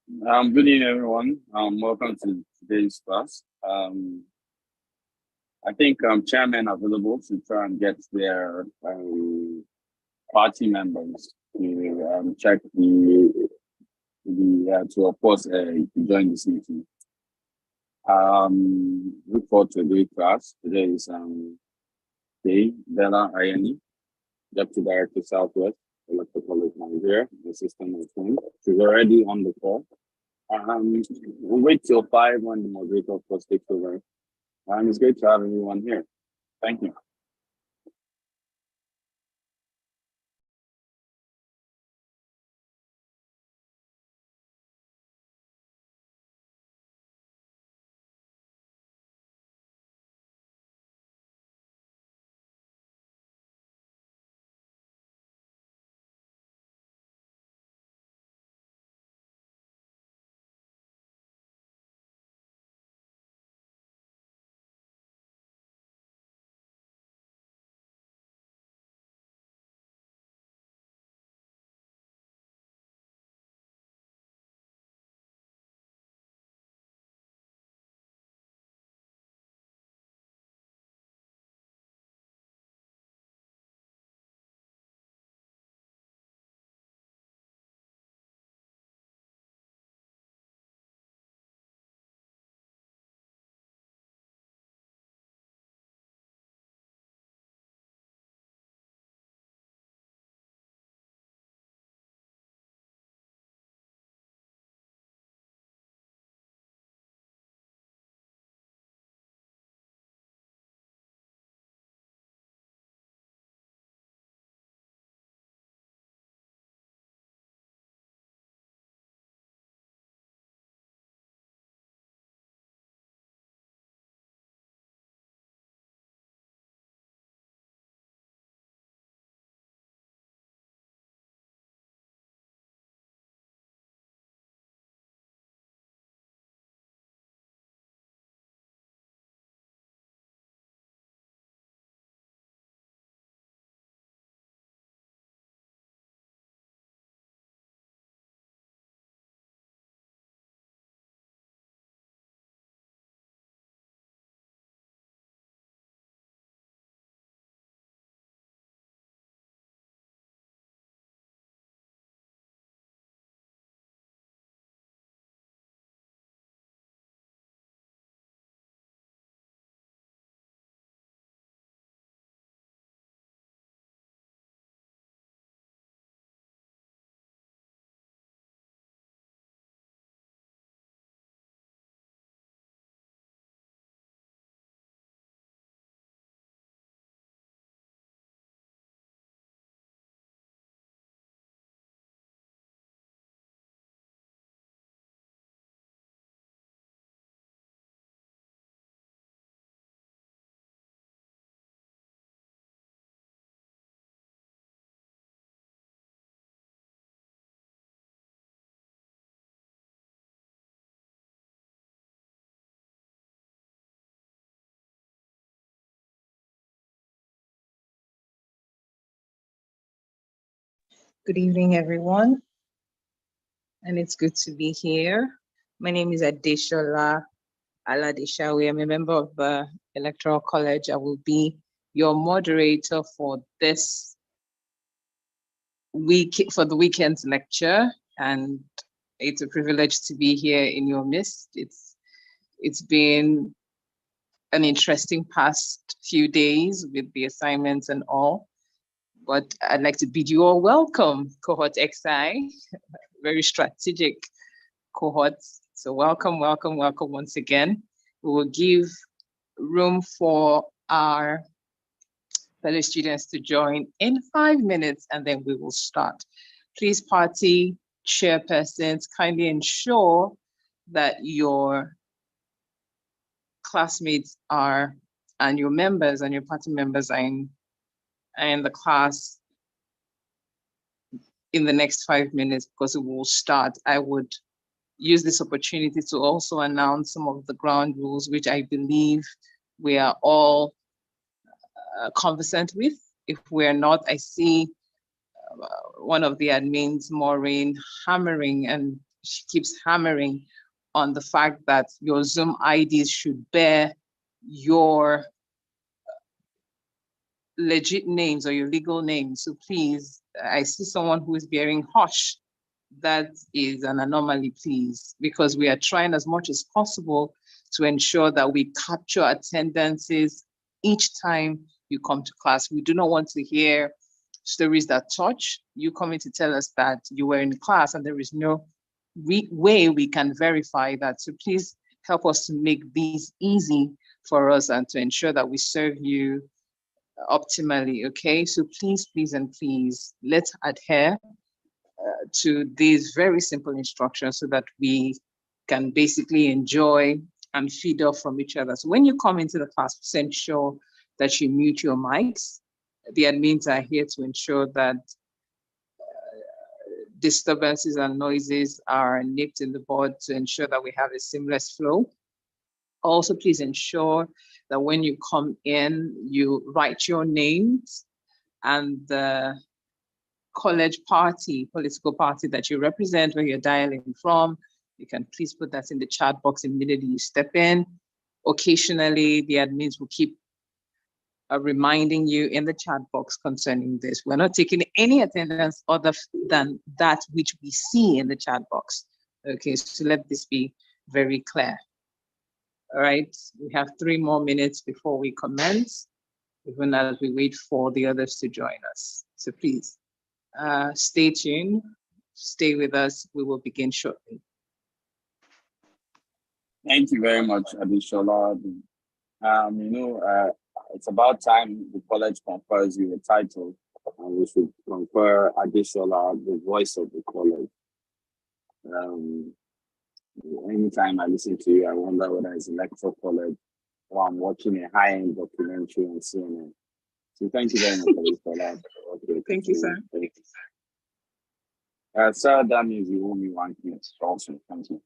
Good evening, everyone. Welcome to today's class. I think chairman available to try and get their party members to check the to of course join this meeting. Look forward to a great class. Today is Bella Ayani, Deputy Director Southwest Electoral College Nigeria, the system of things. She's already on the call. We'll wait till 5 when the moderator of course takes over. It's great to have everyone here. Thank you. Good evening, everyone, and it's good to be here. My name is Adeshola Aladeshawe. I'm a member of the Electoral College. I will be your moderator for this week, for the weekend's lecture, and it's a privilege to be here in your midst. It's been an interesting past few days with the assignments and all, but I'd like to bid you all welcome, Cohort XI, very strategic cohorts. So welcome, welcome, welcome once again. We will give room for our fellow students to join in 5 minutes, and then we will start. Please, party chairpersons, kindly ensure that your classmates are, and your members and your party members are in the class in the next 5 minutes, because it will start. I would use this opportunity to also announce some of the ground rules, which I believe we are all conversant with. If we're not, I see one of the admins, Maureen, hammering, and she keeps hammering on the fact that your Zoom IDs should bear your legit names or your legal names. So please, I see someone who is bearing Hush. That is an anomaly, please, because we are trying as much as possible to ensure that we capture attendances each time you come to class. We do not want to hear stories that touch you coming to tell us that you were in class and there is no way we can verify that. So please help us to make these easy for us and to ensure that we serve you optimally, okay? So please, please, and please, let's adhere to these very simple instructions so that we can basically enjoy and feed off from each other. So when you come into the class, please ensure that you mute your mics. The admins are here to ensure that disturbances and noises are nipped in the bud to ensure that we have a seamless flow. Also, please ensure that when you come in, you write your names and the college party, political party that you represent, where you're dialing from. You can please put that in the chat box immediately you step in. Occasionally, the admins will keep reminding you in the chat box concerning this. We're not taking any attendance other than that which we see in the chat box. Okay, so let this be very clear. All right, we have 3 more minutes before we commence, even as we wait for the others to join us. So please, stay tuned, stay with us. We will begin shortly. Thank you very much, Adishola. It's about time the college confers you a title, and we should confer Adishola the voice of the college. Anytime I listen to you, I wonder whether it's a lecture college or I'm watching a high-end documentary on CNN. So thank you very much, Adishola. Okay, thank you, sir. Thank you. Sir, that means you owe me 1 minute also. Thank you.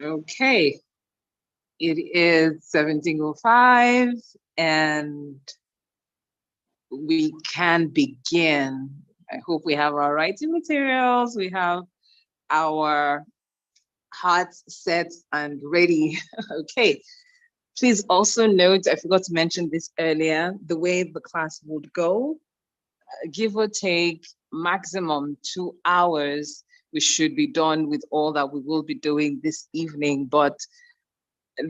Okay, it is 17:05 and we can begin. I hope we have our writing materials, we have our hearts set and ready. Okay, please also note, I forgot to mention this earlier, the way the class would go, give or take maximum 2 hours, we should be done with all that we will be doing this evening, but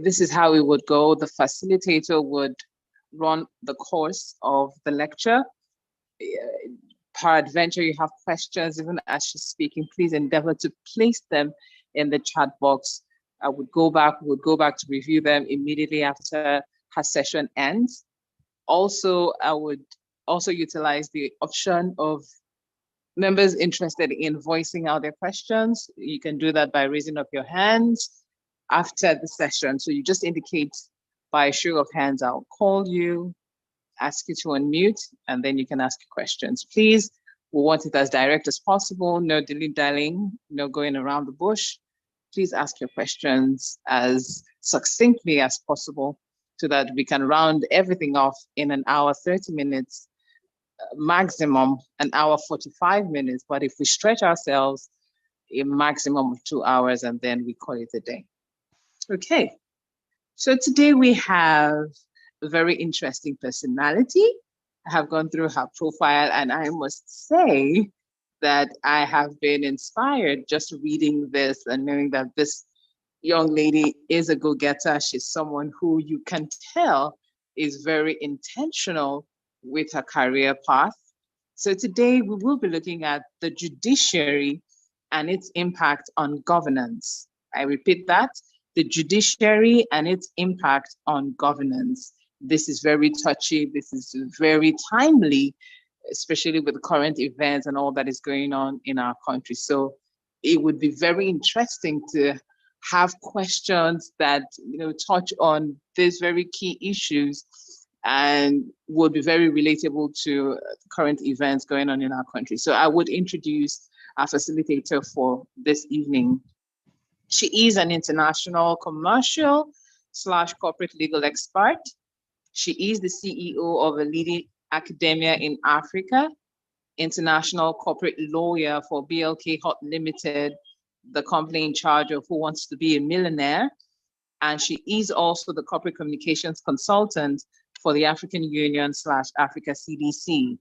this is how it would go. The facilitator would run the course of the lecture. peradventure you have questions, even as she's speaking, please endeavor to place them in the chat box. I would go back to review them immediately after her session ends. Also, I would also utilize the option of members interested in voicing out their questions. You can do that by raising up your hands after the session. So you just indicate by a show of hands, I'll call you, ask you to unmute, and then you can ask questions. Please, we want it as direct as possible, no dilly-dallying, no going around the bush. Please ask your questions as succinctly as possible so that we can round everything off in an hour, 30 minutes, maximum an hour, 45 minutes. But if we stretch ourselves, a maximum of 2 hours, and then we call it a day. Okay, so today we have a very interesting personality. I have gone through her profile, and I must say that I have been inspired just reading this and knowing that this young lady is a go-getter. She's someone who you can tell is very intentional with her career path. So today we will be looking at the judiciary and its impact on governance. I repeat that, the judiciary and its impact on governance. This is very touchy, this is very timely, especially with the current events and all that is going on in our country. So it would be very interesting to have questions that touch on these very key issues and would be very relatable to current events going on in our country. So I would introduce our facilitator for this evening. She is an international commercial / corporate legal expert. She is the CEO of a leading academia in Africa, international corporate lawyer for BLK Hot Limited, the company in charge of Who Wants to Be a Millionaire. And she is also the corporate communications consultant for the African Union / Africa CDC.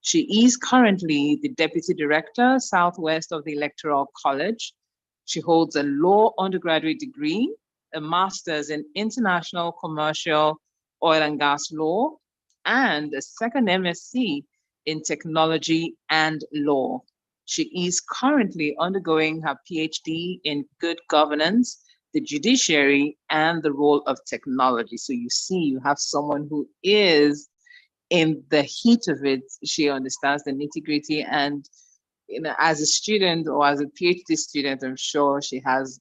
She is currently the Deputy Director, Southwest of the Electoral College. She holds a law undergraduate degree, a master's in international commercial oil and gas law, and a second MSc in technology and law. She is currently undergoing her PhD in good governance, the judiciary, and the role of technology. So you see, you have someone who is in the heat of it. She understands the nitty-gritty, and as a student or as a PhD student, I'm sure she has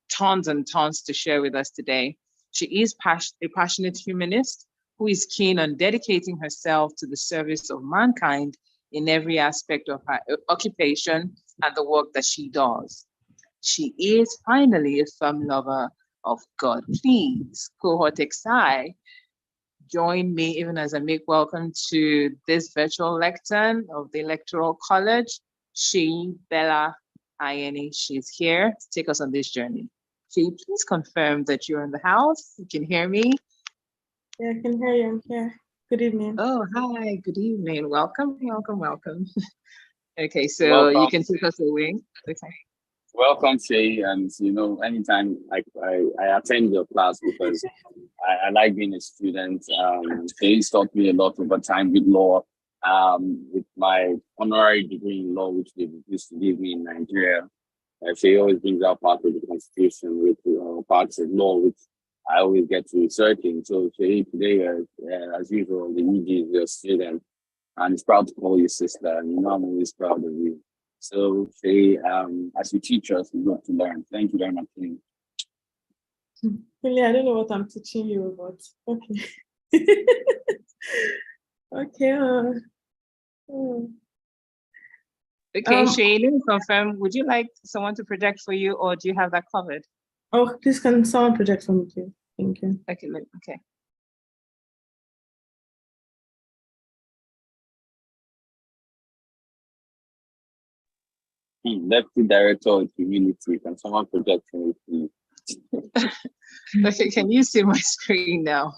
tons and tons to share with us today. She is a passionate humanist who is keen on dedicating herself to the service of mankind in every aspect of her occupation and the work that she does. She is finally a firm lover of God. Please, Cohort XI, join me even as I make welcome to this virtual lectern of the Electoral College, Bella Ayeni. She's here to take us on this journey. Please confirm that you're in the house. You can hear me. Yeah, I can hear you. I'm here. Good evening. Oh, hi. Good evening. Welcome, welcome, welcome. Okay, so Welcome. You can take us away. Okay. Welcome, Shay. And anytime I attend your class because I like being a student. Shay's taught me a lot over time with law, with my honorary degree in law, which they used to give me in Nigeria. Shay always brings out part of the Constitution with parts of law, which I always get to researching. So Shay, today, as usual, the ED is your student, and it's proud to call you sister. And I'm always proud of you. So Shay, as you teach us, we love to learn. Thank you very much. Really, I don't know what I'm teaching you about. Okay. Okay. Okay, Shay, let me confirm. Would you like someone to project for you, or do you have that covered? Oh, please, can someone project for me, please? Thank you. Okay, okay. Deputy Director of Community, can someone project for me, please? Okay, can you see my screen now?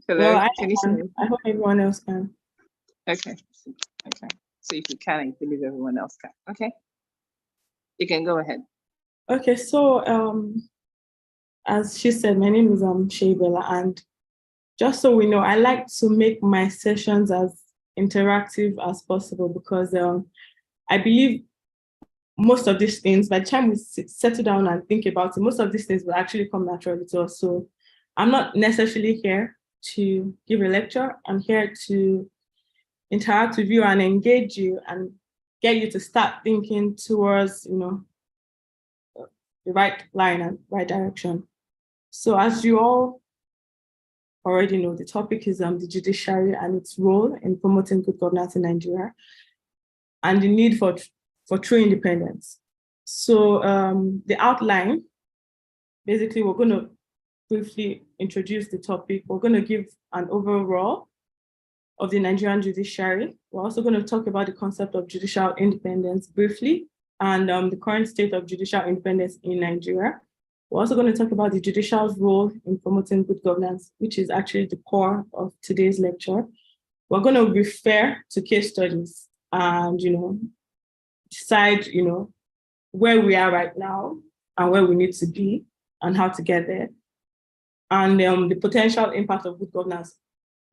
Hello, Well, can you see me? I hope everyone else can. Okay, okay. So if you can, I believe everyone else can. Okay, you can go ahead. Okay, so as she said, my name is Bella, and just so we know, I like to make my sessions as interactive as possible, because I believe most of these things, by the time we settle down and think about it, most of these things will actually come naturally to us. So I'm not necessarily here to give a lecture. I'm here to interact with you and engage you and get you to start thinking towards, the right line and right direction. So as you all already know, the topic is the judiciary and its role in promoting good governance in Nigeria and the need for true independence. So the outline, basically, we're going to briefly introduce the topic. We're going to give an overall of the Nigerian judiciary. We're also going to talk about the concept of judicial independence briefly, and the current state of judicial independence in Nigeria. We're also going to talk about the judicial's role in promoting good governance, which is actually the core of today's lecture. We're going to refer to case studies and, decide, where we are right now and where we need to be and how to get there, and the potential impact of good governance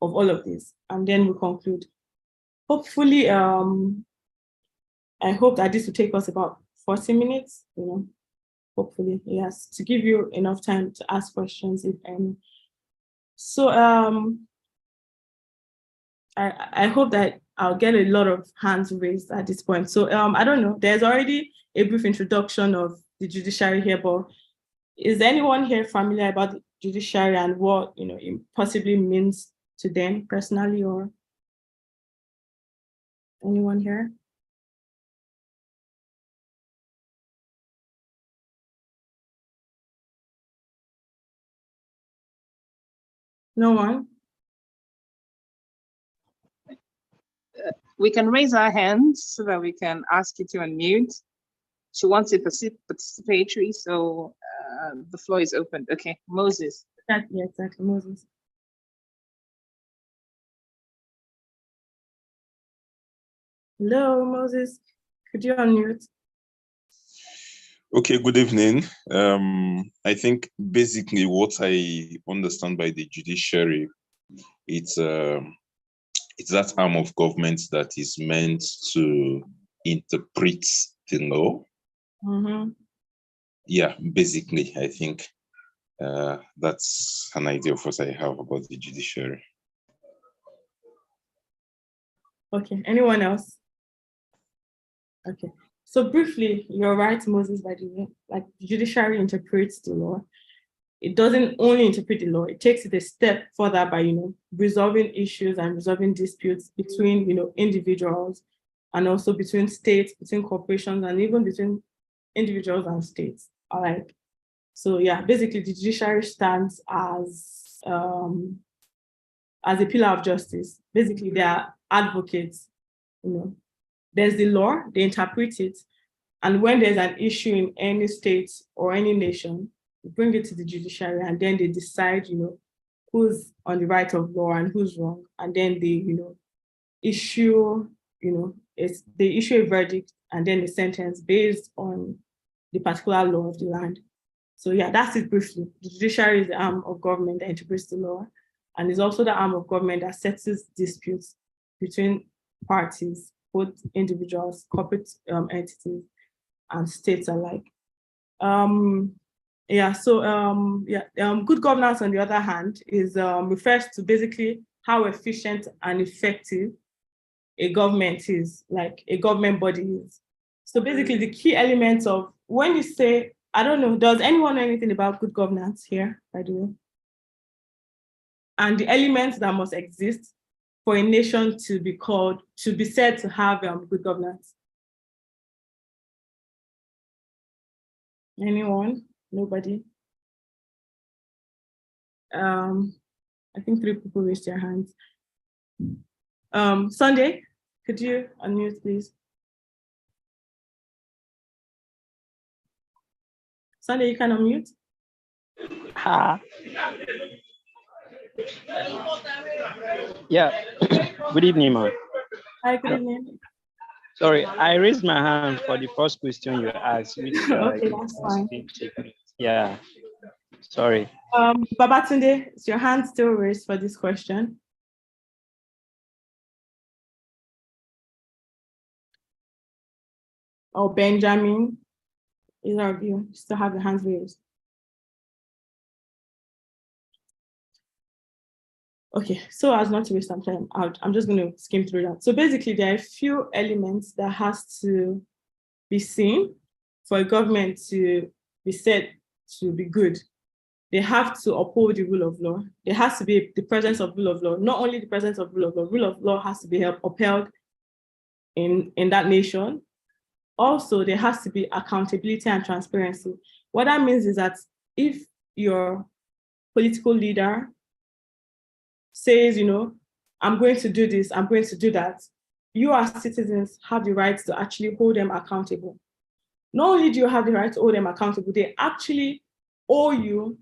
of all of this. And then we conclude. Hopefully, I hope that this will take us about 40 minutes, hopefully, yes, to give you enough time to ask questions, if any. So I hope that I'll get a lot of hands raised at this point. So I don't know, there's already a brief introduction of the judiciary here, but is anyone here familiar about the judiciary and what it possibly means to them personally, or anyone here? No one? We can raise our hands so that we can ask you to unmute. She wants to participatory, so the floor is open. Okay, Moses. Yeah, exactly, Moses. Hello, Moses. Could you unmute? Okay, good evening. I think basically what I understand by the judiciary, it's that arm of government that is meant to interpret the law. Mm-hmm. Yeah, basically, I think that's an idea of what I have about the judiciary. Okay, anyone else? Okay, so briefly, you're right, Moses, by the way, like the judiciary interprets the law. It doesn't only interpret the law, it takes it a step further by, resolving issues and resolving disputes between, individuals, and also between states, between corporations, and even between individuals and states. All right. So yeah, basically the judiciary stands as a pillar of justice. Basically, they are advocates. There's the law, they interpret it, and when there's an issue in any state or any nation, we bring it to the judiciary, and then they decide, who's on the right of law and who's wrong, and then they, issue, they issue a verdict and then a sentence based on the particular law of the land. So yeah, that's it briefly. The judiciary is the arm of government that interprets the law, and is also the arm of government that settles disputes between parties, both individuals, corporate entities, and states alike. Good governance, on the other hand, is refers to basically how efficient and effective a government is, like a government body is. So basically, the key elements of when you say, I don't know, does anyone know anything about good governance here, by the way? And the elements that must exist for a nation to be said to have good governance. Anyone? Nobody? I think 3 people raised their hands. Sunday, could you unmute, please? Sunday, you can unmute. Yeah, good evening, ma'am. Hi, good evening. Sorry, I raised my hand for the first question you asked. Which, okay, that's fine. Yeah, sorry. Babatunde, is your hand still raised for this question? or Benjamin. Either of you still have your hands raised. Okay, so as not to waste some time, I'm just going to skim through that. So basically, there are a few elements that has to be seen for a government to be said to be good. They have to uphold the rule of law. There has to be the presence of rule of law. Not only the presence of rule of law has to be upheld in that nation. Also, there has to be accountability and transparency. What that means is that if your political leader says, I'm going to do this, I'm going to do that, you as citizens have the right to actually hold them accountable. Not only do you have the right to hold them accountable, they actually owe you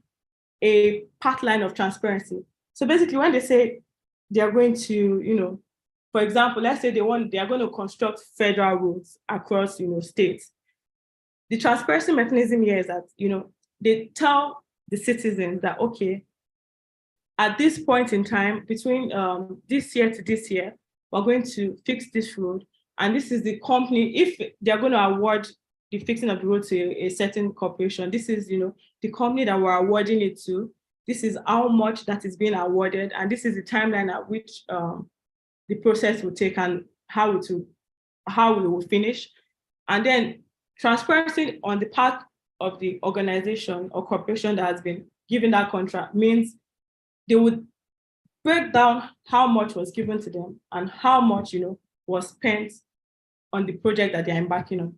a path line of transparency. So basically, when they say they're going to, for example, let's say they are going to construct federal roads across, states. The transparency mechanism here is that, they tell the citizens that, okay, at this point in time, between this year to this year, we're going to fix this road. And this is the company, if they're going to award the fixing of the road to a certain corporation, this is, the company that we're awarding it to. This is how much that is being awarded. And this is the timeline at which the process will take and how we will finish. And then transparency on the part of the organization or corporation that has been given that contract means they would break down how much was given to them and how much, was spent on the project that they're embarking on.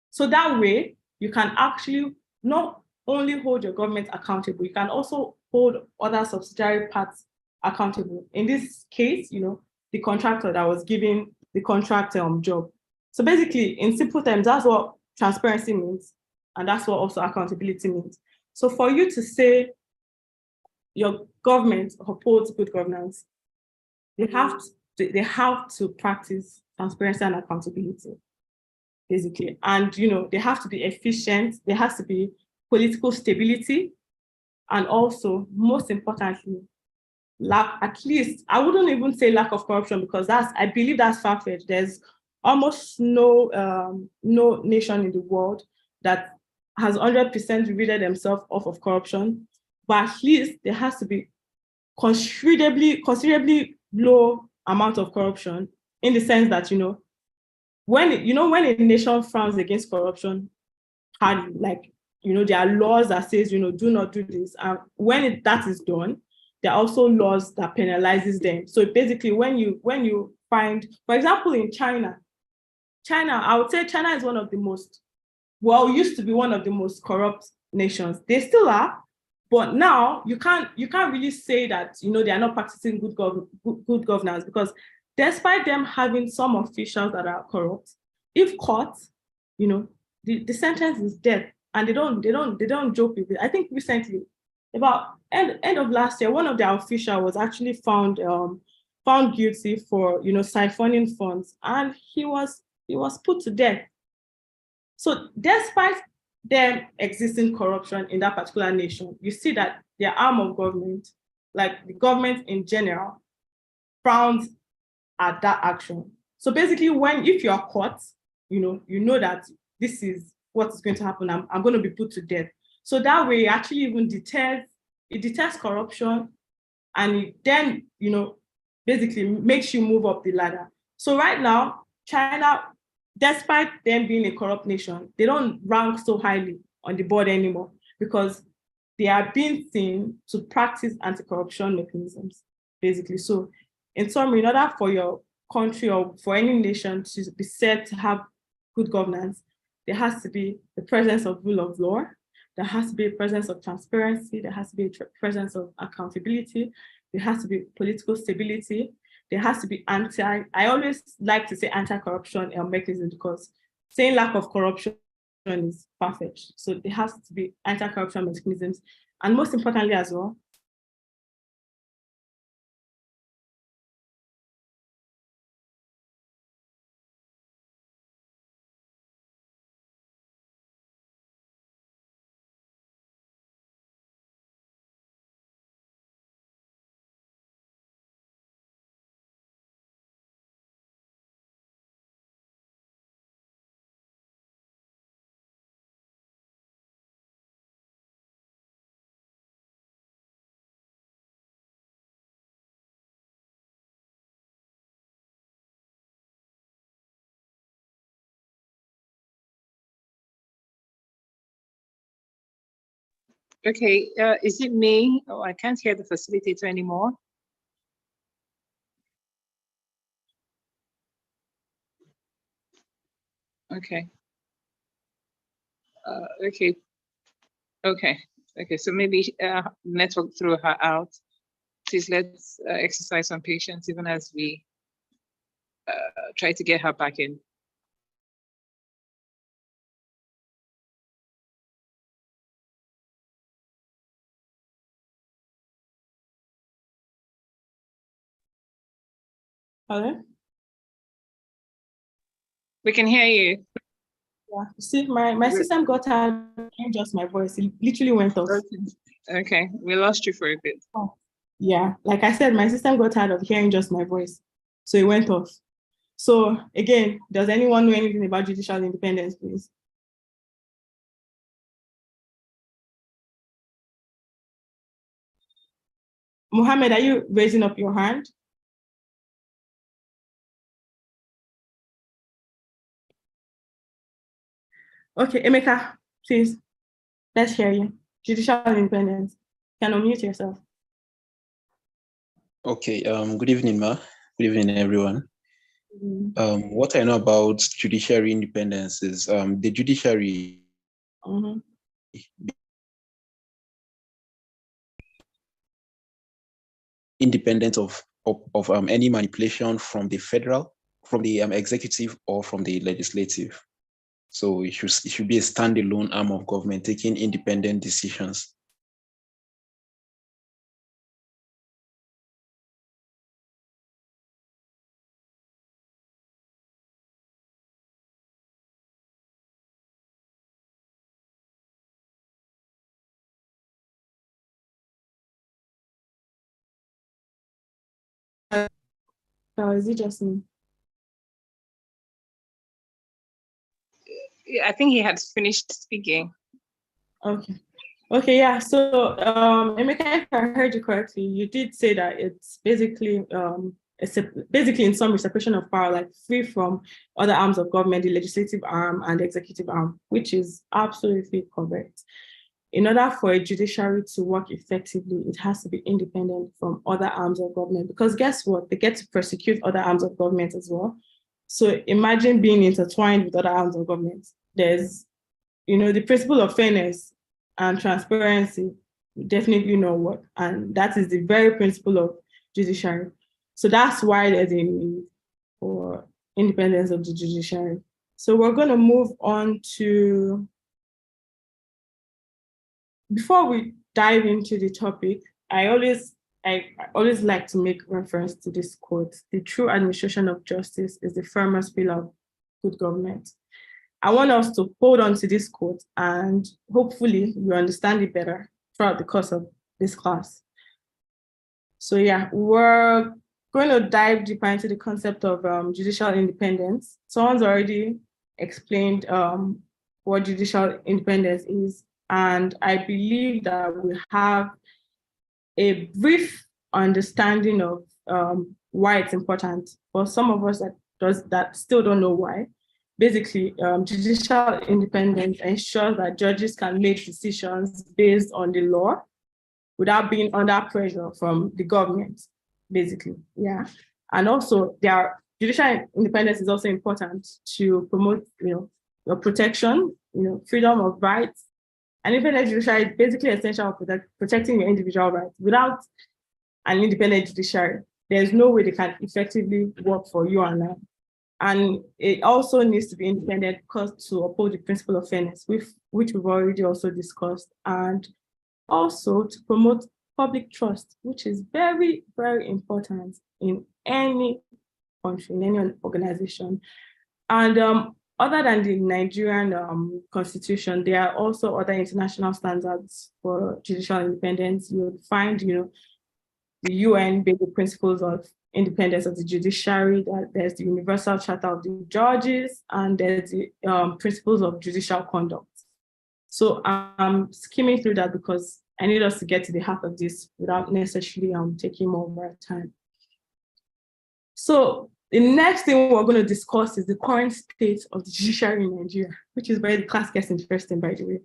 So that way, you can actually not only hold your government accountable, you can also hold other subsidiary parts accountable. In this case, the contractor that was giving the contractor job. So basically, in simple terms, that's what transparency means, and that's what also accountability means. So for you to say your government upholds good governance, they have to practice transparency and accountability, basically. And they have to be efficient, there has to be political stability, and also, most importantly, at least, I wouldn't even say lack of corruption, because I believe that's far-fetched. There's almost no nation in the world that has 100% rid themselves off of corruption, but at least there has to be considerably low amount of corruption, in the sense that, when a nation frowns against corruption, hardly, like, there are laws that says, do not do this. And when that is done, there are also laws that penalizes them. So basically, when you find, for example, in China, I would say China is one of the most, used to be one of the most corrupt nations. They still are, but now you can't really say that, they are not practicing good governance, because despite them having some officials that are corrupt, if caught, the sentence is death, and they don't joke with it. I think recently, about end of last year, one of their officials was actually found guilty for siphoning funds, and he was put to death. So despite them existing corruption in that particular nation, you see that their arm of government, like the government in general, frowns at that action. So basically, if you are caught, you know that this is what is going to happen. I'm going to be put to death. So that way, it actually even deters corruption, and it then, basically makes you move up the ladder. So right now, China, despite them being a corrupt nation, they don't rank so highly on the board anymore, because they are being seen to practice anti-corruption mechanisms, basically. So in summary, in order for your country or for any nation to be said to have good governance, there has to be the presence of rule of law, there has to be a presence of transparency, there has to be a presence of accountability, there has to be political stability, there has to be I always like to say anti-corruption mechanism, because saying lack of corruption is perfect. So there has to be anti-corruption mechanisms. And most importantly as well, Okay, is it me? Oh, I can't hear the facilitator anymore. Okay. Okay. Okay. Okay. So maybe network threw her out. Please let's exercise some patience even as we try to get her back in. Hello? We can hear you. Yeah. See, my system got tired of hearing just my voice. It literally went off. Okay. We lost you for a bit. Oh. Yeah, like I said, my system got tired of hearing just my voice. So it went off. So again, does anyone know anything about judicial independence, please? Mohammed, are you raising up your hand? Okay, Emeka, please, let's hear you. Judicial independence. You can unmute yourself. Okay, good evening, Ma. Good evening, everyone. What I know about judiciary independence is the judiciary independent of any manipulation from the federal, from the executive, or from the legislative. So it should be a standalone arm of government taking independent decisions. Or is it just me? I think he had finished speaking. Okay. Okay, yeah. So, Emeka, if I heard you correctly, you did say that it's basically basically in summary separation of power, like free from other arms of government, the legislative arm and the executive arm, which is absolutely correct. In order for a judiciary to work effectively, it has to be independent from other arms of government, because guess what? They get to prosecute other arms of government as well. So imagine being intertwined with other arms of government. There's, the principle of fairness and transparency definitely not work. And that is the very principle of judiciary. So that's why there's a need for independence of the judiciary. So we're going to move on to, before we dive into the topic, I always like to make reference to this quote: "The true administration of justice is the firmest pillar of good government." I want us to hold on to this quote and hopefully you understand it better throughout the course of this class. So yeah, we're going to dive deeper into the concept of judicial independence. Someone's already explained what judicial independence is, and I believe that we have a brief understanding of why it's important. For some of us that still don't know why. Basically, judicial independence ensures that judges can make decisions based on the law without being under pressure from the government, basically, yeah. And also, judicial independence is also important to promote, your protection, freedom of rights. An independent judiciary is basically essential for protecting your individual rights. Without an independent judiciary, there's no way they can effectively work for you and I. And it also needs to be independent because to uphold the principle of fairness, which we've already also discussed, and also to promote public trust, which is very, very important in any country, in any organization. And other than the Nigerian constitution, there are also other international standards for judicial independence. You would find, the UN basic principles of independence of the judiciary, that there's the Universal Charter of the Judges, and there's the principles of judicial conduct. So I'm skimming through that because I need us to get to the heart of this without necessarily taking more of our time. So the next thing we're going to discuss is the current state of the judiciary in Nigeria, which is where the class gets interesting, by the way.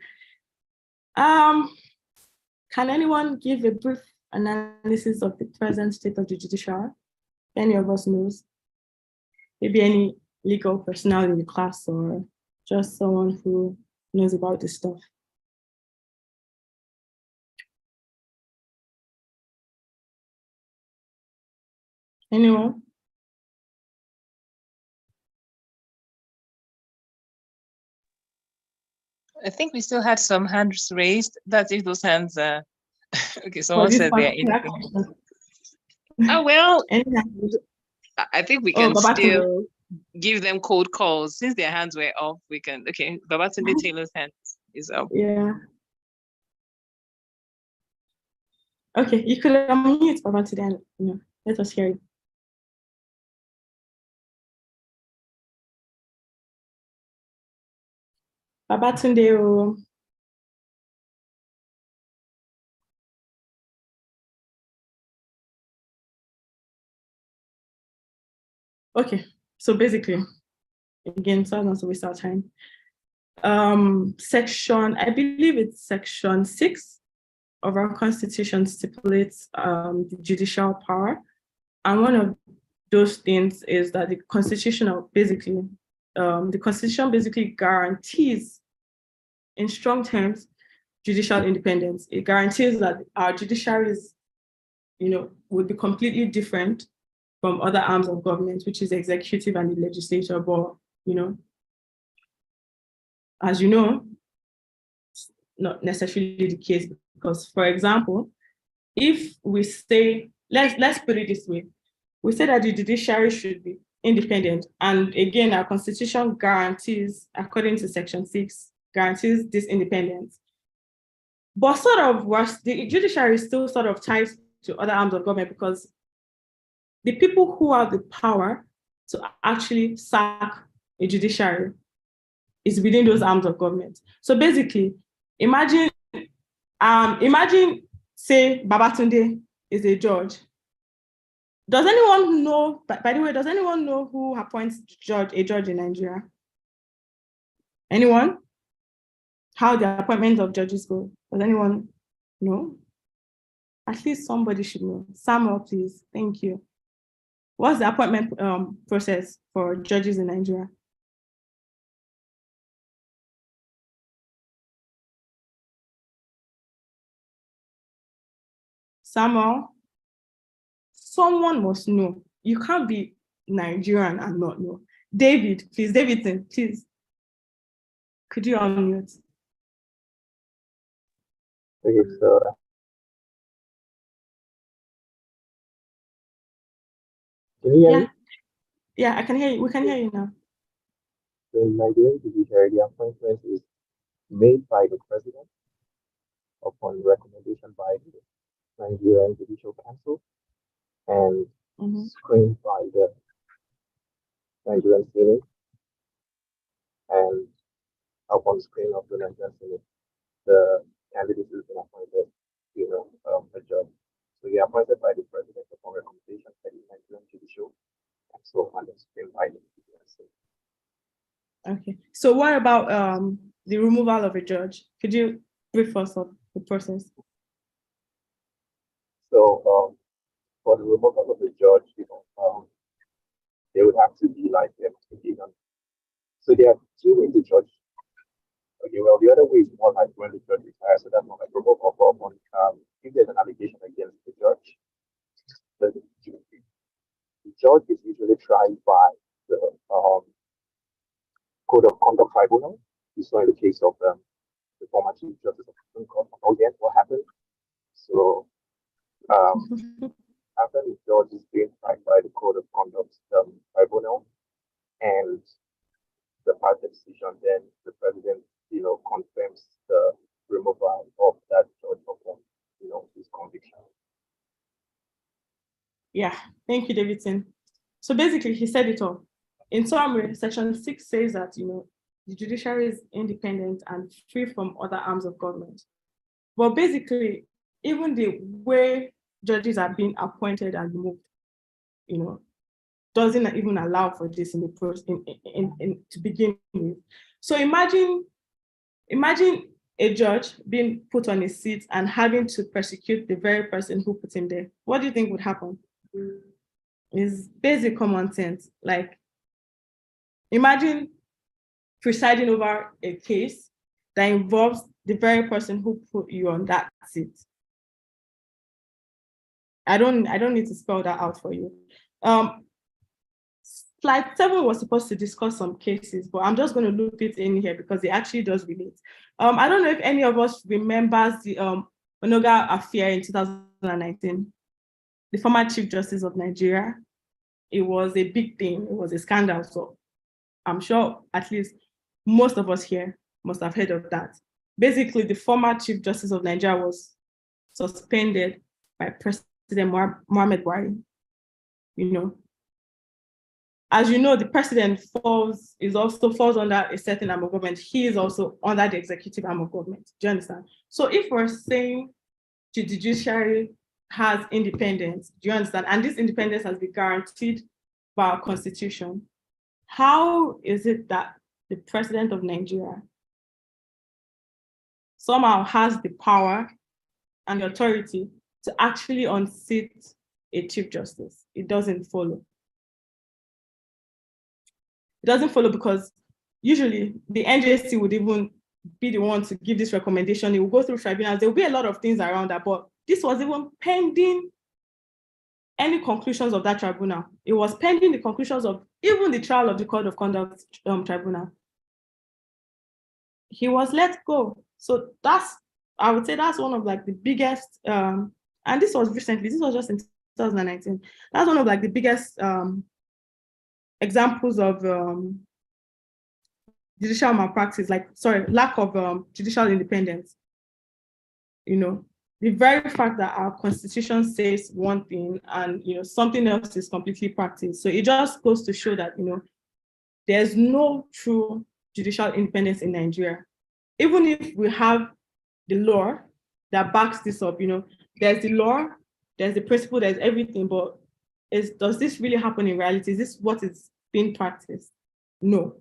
Can anyone give a brief analysis of the present state of the judiciary? Any of us knows? Maybe any legal personnel in the class or just someone who knows about this stuff. Anyone? I think we still had some hands raised. That's if those hands are okay. Someone this said they're particular in. question. Oh well, Any hands? I think we Oh, can Babatunde. still give them cold calls since their hands were off. We can. Okay, Babatunde Taylor's hand is up. Yeah. Okay, you could unmute Babatunde and let us hear you. Babatunde. Oh. Okay, so basically, again, so as not to waste our time. Section, I believe it's section 6 of our constitution stipulates the judicial power. And one of those things is that the constitution basically guarantees, in strong terms, judicial independence. It guarantees that our judiciary is, would be completely different from other arms of government, which is the executive and the legislature. But, as you know, it's not necessarily the case because, for example, if we say, let's put it this way, we say that the judiciary should be independent. And again, our constitution guarantees, according to section 6, guarantees this independence. But the judiciary is still sort of tied to other arms of government because the people who have the power to actually sack a judiciary is within those arms of government. So basically, imagine, say Babatunde is a judge. Does anyone know, by the way, does anyone know who appoints a judge in Nigeria? Anyone? How the appointment of judges go? Does anyone know? At least somebody should know. Samuel, please. Thank you. What's the appointment process for judges in Nigeria? Samuel? Someone must know. You can't be Nigerian and not know. David, please. Davidson, please. Could you unmute? Okay, so can you hear me? Yeah, I can hear you. We can hear you now. The Nigerian judiciary, the appointment is made by the president upon recommendation by the Nigerian Judicial Council and screened by the Nigerian Senate, and upon screening of the Nigerian Senate, the candidate has been appointed, a judge. So he appointed by the president upon recommendation by the Nigerian Judicial Council and then screened by the Nigerian Senate. Okay. So what about the removal of a judge? Could you brief us on the process? So for the removal of the judge, they would have to be like so there are two ways to judge. Okay, well, the other way is more like when the judge retires, so that's not like removal upon if there's an allegation against the judge, the judge is usually tried by the Code of Conduct Tribunal. You saw in the case of the former Chief Justice of the Supreme Court, again, what happened. So after the judge is being tried by the Code of Conduct Tribunal and the part decision, then the president, confirms the removal of that judge upon, his conviction. Yeah, thank you, Davidson. So basically, he said it all. In summary, section 6 says that, the judiciary is independent and free from other arms of government. But basically, even the way judges are being appointed and removed, doesn't even allow for this in the to begin with. So imagine a judge being put on his seat and having to persecute the very person who put him there. What do you think would happen? It's basic common sense. Like, imagine presiding over a case that involves the very person who put you on that seat. I don't need to spell that out for you. Slide 7 was supposed to discuss some cases, but I'm just going to loop it in here because it actually does relate. I don't know if any of us remembers the Onoga affair in 2019, the former Chief Justice of Nigeria. It was a big thing. It was a scandal. So I'm sure at least most of us here must have heard of that. Basically, the former Chief Justice of Nigeria was suspended by President Muhammad Buhari. You know, as you know, the president falls under a certain arm of government. He is also under the executive arm of government. Do you understand? So if we're saying the judiciary has independence, do you understand? And this independence has been guaranteed by our constitution. How is it that the president of Nigeria somehow has the power and the authority to actually unseat a chief justice? It doesn't follow. It doesn't follow because usually the NJC would even be the one to give this recommendation. It will go through tribunals. There will be a lot of things around that, but this was even pending any conclusions of that tribunal. It was pending the conclusions of even the trial of the Code of Conduct tribunal. He was let go. So I would say that's one of like the biggest, and this was recently, this was just in 2019. That's one of like the biggest examples of judicial malpractice, lack of judicial independence. You know, the very fact that our constitution says one thing and something else is completely practiced. So it just goes to show that there's no true judicial independence in Nigeria. Even if we have the law that backs this up, there's the law, there's the principle, there's everything, but does this really happen in reality? Is this what is being practiced? No.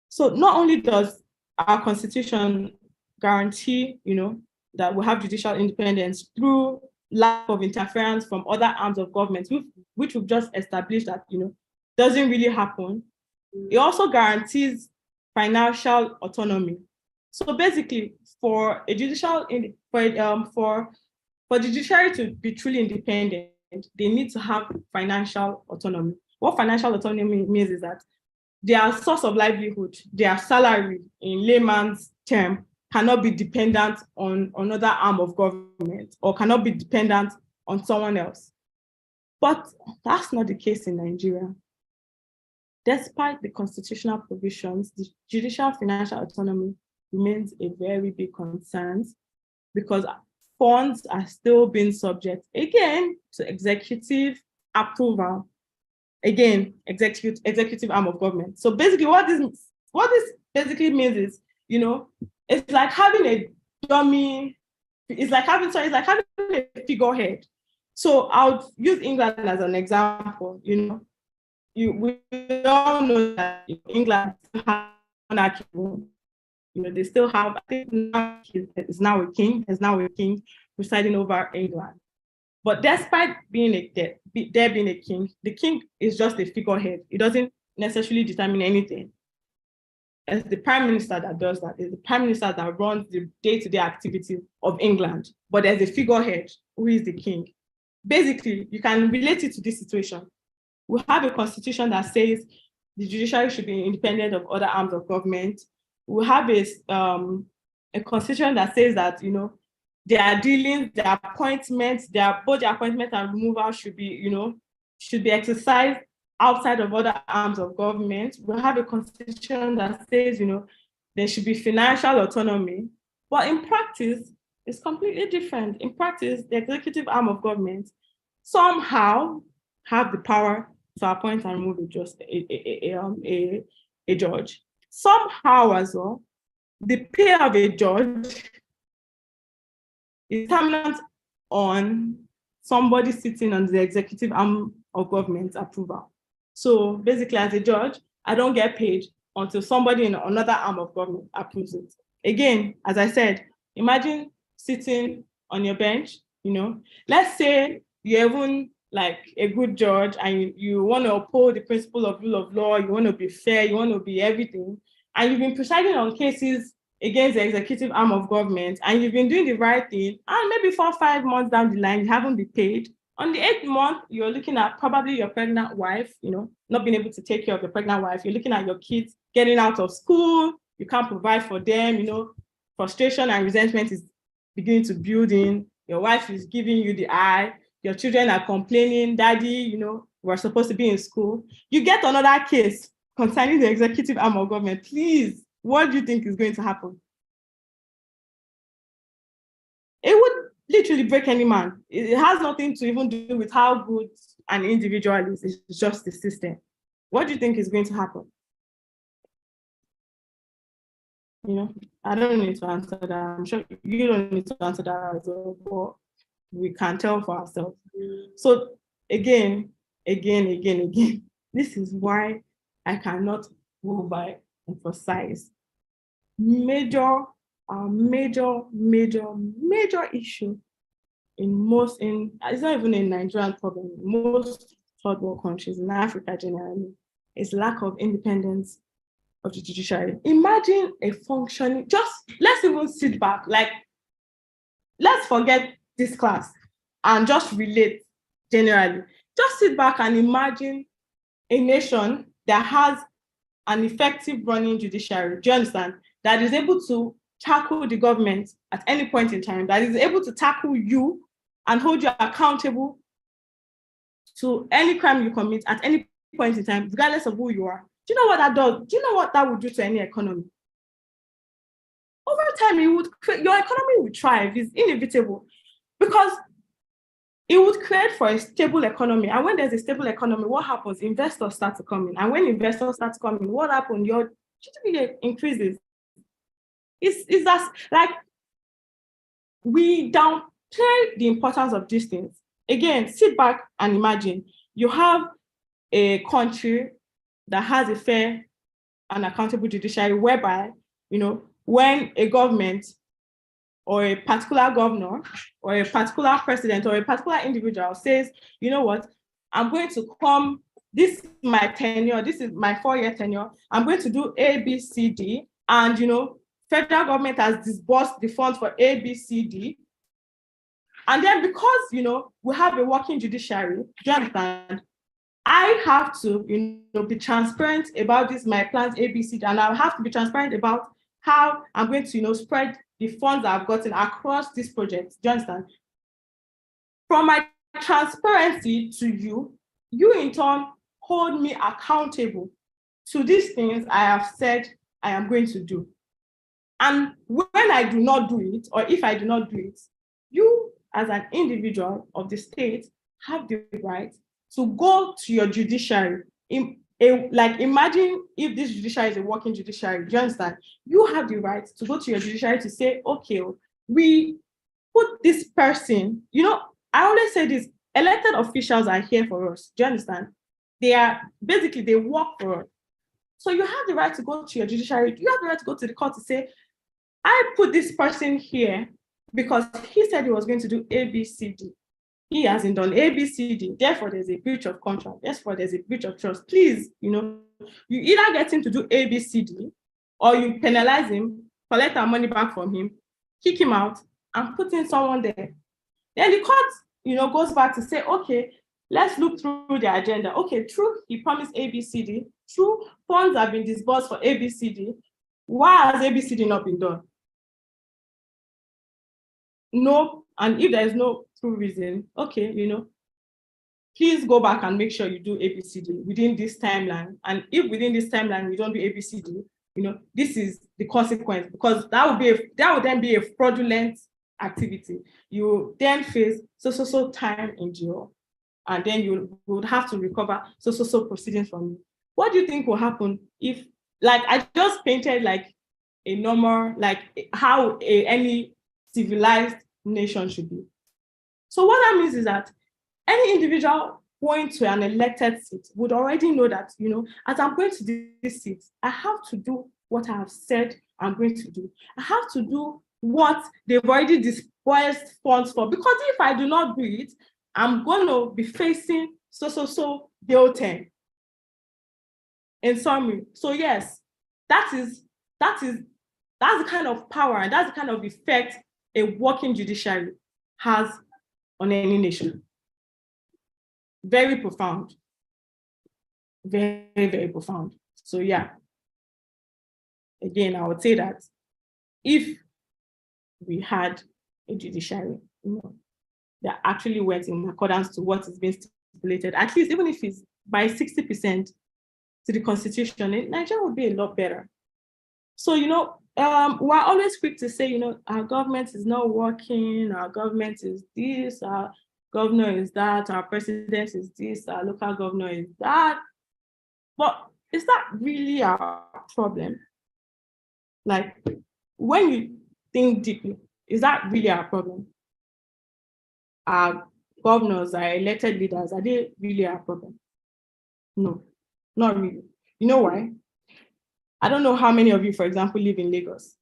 So not only does our constitution guarantee, that we have judicial independence through lack of interference from other arms of government, which we've just established that, doesn't really happen. It also guarantees financial autonomy. So basically, for the judiciary to be truly independent, they need to have financial autonomy. What financial autonomy means is that their source of livelihood, their salary in layman's term, cannot be dependent on another arm of government or cannot be dependent on someone else. But that's not the case in Nigeria. Despite the constitutional provisions, the judicial financial autonomy remains a very big concern because funds are still being subject, again, to executive approval. Again, executive arm of government. So basically what this basically means is, it's like having a dummy, it's like having a figurehead. So I'll use England as an example. We all know that England has monarchy. They still have, I think there's now a king presiding over England. But despite there being a king, the king is just a figurehead. It doesn't necessarily determine anything. It's the prime minister that does that. It's the prime minister that runs the day-to-day activity of England. But there's a figurehead who is the king. Basically, you can relate it to this situation. We have a constitution that says the judiciary should be independent of other arms of government. We have a constitution that says that, their dealings, their appointments, both their appointment and removal should be exercised outside of other arms of government. We have a constitution that says, there should be financial autonomy. But in practice, it's completely different. In practice, the executive arm of government somehow have the power to appoint and remove a judge. Somehow as well, the pay of a judge is dependent on somebody sitting on the executive arm of government approval. So basically, as a judge, I don't get paid until somebody in another arm of government approves it. again, as I said, imagine sitting on your bench, let's say you're even like a good judge and you want to uphold the principle of rule of law, you want to be fair, you want to be everything, and you've been presiding on cases against the executive arm of government, and you've been doing the right thing, and maybe 4 or 5 months down the line, you haven't been paid. On the 8th month, you're looking at probably your pregnant wife, not being able to take care of your pregnant wife. You're looking at your kids getting out of school. You can't provide for them, frustration and resentment is beginning to build in. Your wife is giving you the eye. Your children are complaining, Daddy, we're supposed to be in school. You get another case concerning the executive arm of government. Please, what do you think is going to happen? It would literally break any man. It has nothing to even do with how good an individual is. It's just the system. What do you think is going to happen? I don't need to answer that. I'm sure you don't need to answer that as well, but we can tell for ourselves. So again, this is why I cannot overemphasize major issue it's not even a Nigerian problem, most third world countries in Africa generally, is lack of independence of the judiciary. Imagine a functioning, let's even sit back, let's forget this class and just relate generally. Just sit back and imagine a nation that has an effective running judiciary, do you understand? That is able to tackle the government at any point in time, that is able to tackle you and hold you accountable to any crime you commit at any point in time, regardless of who you are. Do you know what that does? Do you know what that would do to any economy? Over time, your economy would thrive. It's inevitable because it would create for a stable economy. And when there's a stable economy, what happens? Investors start to come in. And when investors start to come in, what happens? Your GDP increases. It's just like we downplay the importance of these things. Again, sit back and imagine you have a country that has a fair and accountable judiciary whereby, when a government or a particular governor or a particular president or a particular individual says, you know what, I'm going to come, this is my tenure, this is my 4-year tenure, I'm going to do A, B, C, D, and, federal government has disbursed the funds for A, B, C, D. And then because, we have a working judiciary, do you understand? I have to, be transparent about this, my plans A, B, C, D, and I have to be transparent about how I'm going to, spread the funds that I've gotten across this project. Do you understand? From my transparency to you, you in turn hold me accountable to these things I have said I am going to do. And when I do not do it, or if I do not do it, you as an individual of the state have the right to go to your judiciary. Imagine if this judiciary is a working judiciary, do you understand? You have the right to go to your judiciary to say, okay, we put this person, I always say this, elected officials are here for us, do you understand? They work for us. So you have the right to go to your judiciary, you have the right to go to the court to say, I put this person here because he said he was going to do A, B, C, D. He hasn't done A, B, C, D. Therefore, there's a breach of contract. Therefore, there's a breach of trust. Please, you either get him to do A, B, C, D, or you penalize him, collect our money back from him, kick him out, and put in someone there. Then the court, goes back to say, okay, let's look through the agenda. Okay, true, he promised A, B, C, D. True, funds have been disbursed for A, B, C, D. Why has A, B, C, D not been done? No, and if there is no true reason, okay, please go back and make sure you do ABCD within this timeline. And if within this timeline you don't do ABCD, this is the consequence, because that would then be a fraudulent activity. You then face so time in jail, and then you would have to recover so proceedings from you. What do you think will happen if, I just painted a normal, how any civilized nation should be. So what that means is that any individual going to an elected seat would already know that, as I'm going to this seat, I have to do what I have said I'm going to do. I have to do what they've already disbursed funds for, because if I do not do it, I'm going to be facing so bill 10. In summary, so yes, that's the kind of power and that's the kind of effect a working judiciary has on any nation. Very profound. Very, very profound. So yeah, again, I would say that if we had a judiciary, that actually went in accordance to what is being stipulated, at least even if it's by 60% to the Constitution, Nigeria would be a lot better. So, we're always quick to say, our government is not working, our government is this, our governor is that, our president is this, our local governor is that. But is that really our problem? Like, when you think deeply, is that really our problem? Our governors, our elected leaders, are they really our problem? No, not really. You know why? I don't know how many of you, for example, live in Lagos.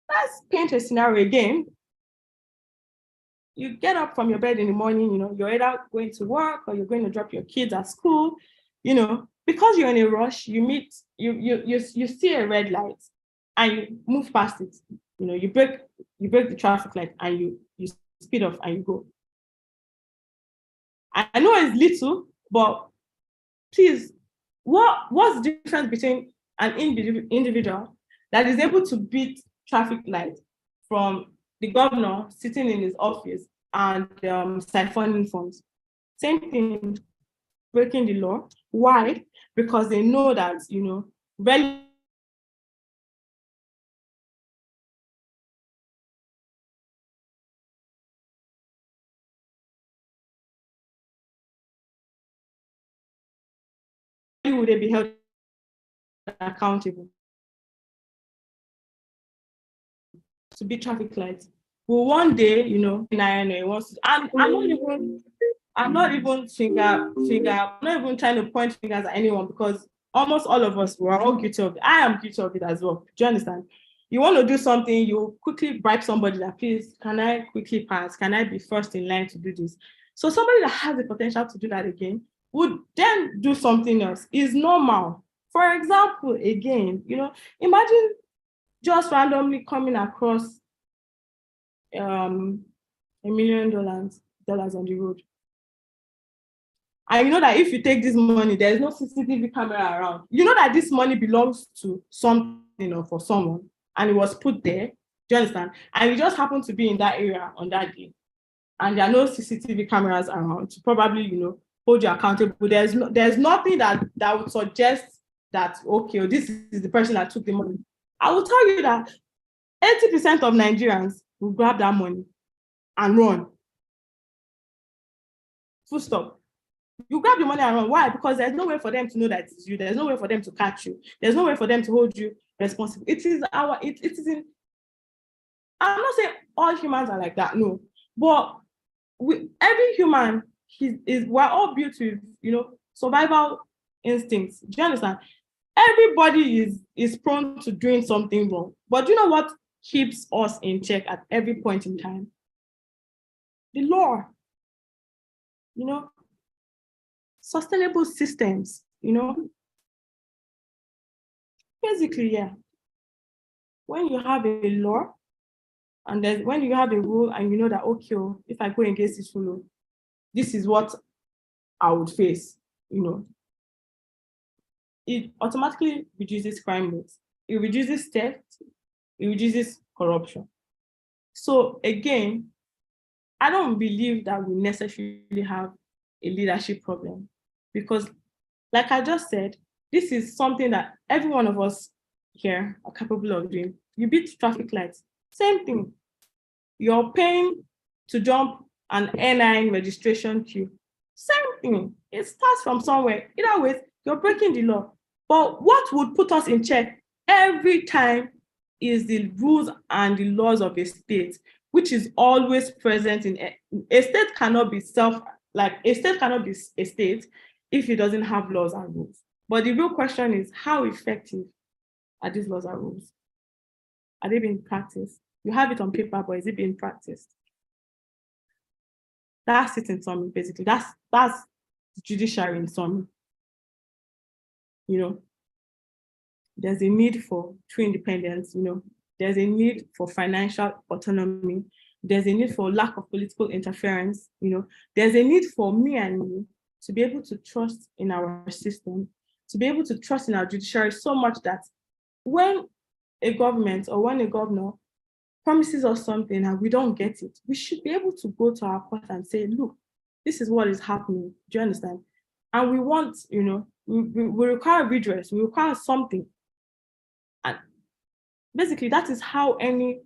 Let's paint a scenario again. You get up from your bed in the morning, you're either going to work or you're going to drop your kids at school, because you're in a rush, you see a red light and you move past it. You break the traffic light and you speed off and you go. I know it's little, but please, what's the difference between an individual that is able to beat traffic lights from the governor sitting in his office and siphoning funds? Same thing, breaking the law. Why? Because they know that, very would they be held accountable to beat traffic lights. Well, one day, NINA wants to, I'm not even trying to point fingers at anyone, because almost all of us were all guilty of it. I am guilty of it as well. Do you understand? You want to do something, you quickly bribe somebody that, please, can I quickly pass? Can I be first in line to do this? So somebody that has the potential to do that again would then do something else. Is normal. For example, again, imagine just randomly coming across $1 million on the road. And you know that if you take this money, there's no CCTV camera around. You know that this money belongs to something or for someone, and it was put there. Do you understand? And you just happen to be in that area on that day, and there are no CCTV cameras around to probably, hold you accountable. There's nothing that would suggest that, okay, this is the person that took the money. I will tell you that 80% of Nigerians will grab that money and run. Full stop. You grab the money and run. Why? Because there's no way for them to know that it's you. There's no way for them to catch you. There's no way for them to hold you responsible. It is in. I'm not saying all humans are like that, no. But every human we're all built with, survival instincts. Do you understand? Everybody is prone to doing something wrong. But do you know what keeps us in check at every point in time? The law. Sustainable systems, basically, yeah. When you have a law, and then when you have a rule and you know that, okay, if I go against this rule, this is what I would face, it automatically reduces crime rates. It reduces theft, it reduces corruption. So again, I don't believe that we necessarily have a leadership problem, because like I just said, this is something that every one of us here are capable of doing. You beat traffic lights, same thing. You're paying to jump an N9 registration queue, same thing. It starts from somewhere. Either way, you're breaking the law. But what would put us in check every time is the rules and the laws of a state, which is always present in a state. Cannot be a state cannot be a state if it doesn't have laws and rules. But the real question is, how effective are these laws and rules? Are they being practiced? You have it on paper, but is it being practiced? That's it in summary, basically. That's the judiciary in summary. You know, there's a need for true independence, you know, there's a need for financial autonomy, there's a need for lack of political interference, you know, there's a need for me and you to be able to trust in our system, to be able to trust in our judiciary so much that when a government or when a governor promises us something and we don't get it, we should be able to go to our court and say, look, this is what is happening. Do you understand? And we want, you know, we require redress, we require something. And basically, that is how any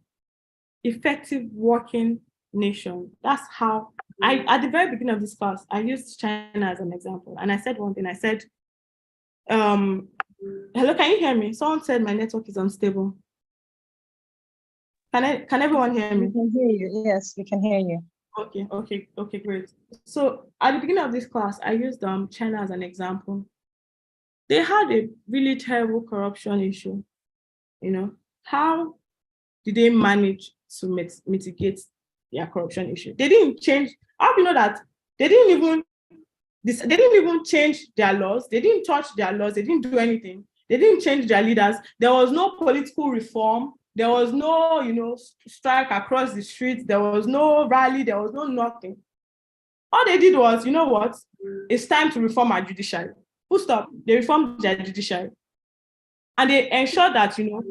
effective working nation, that's how, at the very beginning of this class, I used China as an example. And I said one thing, I said, hello, can you hear me? Someone said my network is unstable. Can everyone hear me? We can hear you. Yes, we can hear you. Okay, great. So at the beginning of this class, I used China as an example. They had a really terrible corruption issue. You know, how did they manage to mitigate their corruption issue? They didn't change. How do you know that? They didn't even change their laws. They didn't touch their laws. They didn't do anything. They didn't change their leaders. There was no political reform. There was no, you know, strike across the streets. There was no rally. There was no nothing. All they did was, you know what? It's time to reform our judiciary. Full stop. They reformed their judiciary. And they ensured that, you know,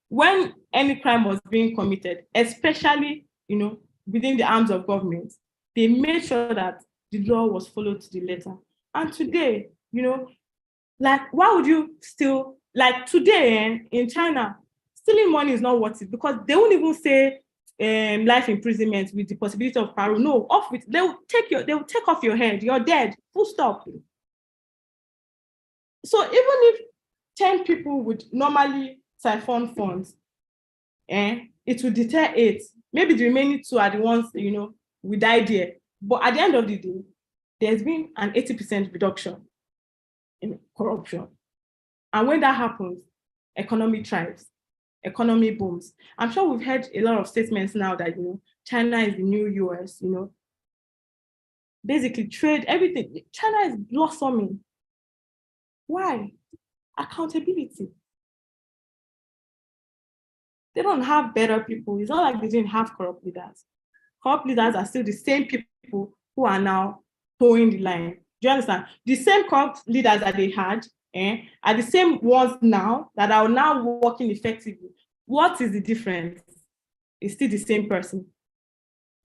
when any crime was being committed, especially, you know, within the arms of government, they made sure that the law was followed to the letter. And today, you know, like, why would you still, like today in China, stealing money is not worth it because they won't even say life imprisonment with the possibility of parole. No, off with, they will take off your head, you're dead, full stop. So even if 10 people would normally siphon funds, it would deter 8. Maybe the remaining 2 are the ones, you know, we die there. But at the end of the day, there's been an 80% reduction in corruption. And when that happens, economy thrives, economy booms. I'm sure we've heard a lot of statements now that, you know, China is the new US, you know. Basically, trade, everything. China is blossoming. Why? Accountability. They don't have better people. It's not like they didn't have corrupt leaders. Corrupt leaders are still the same people who are now towing the line. Do you understand? The same corrupt leaders that they had are the same ones now that are now working effectively. What is the difference? It's still the same person.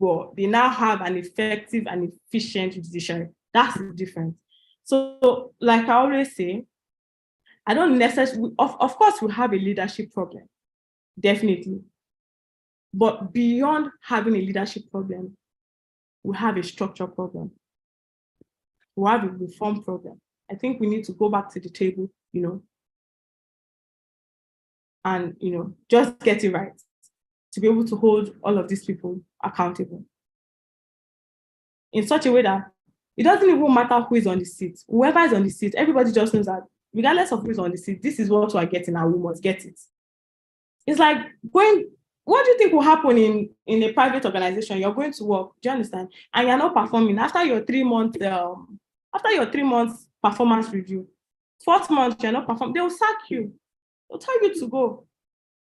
But they now have an effective and efficient judiciary. That's the difference. So, like I always say, I don't necessarily, of course, we have a leadership problem, definitely. But beyond having a leadership problem, we have a structure problem. We have a reform problem. I think we need to go back to the table, you know, and, you know, just get it right to be able to hold all of these people accountable in such a way that it doesn't even matter who is on the seat. Whoever is on the seat, everybody just knows that regardless of who is on the seat, this is what we are getting and we must get it. It's like going, what do you think will happen in a private organization? You're going to work, do you understand? And you're not performing. After your 3 months, performance review, 4th month, you're not performing, they will sack you. They'll tell you to go.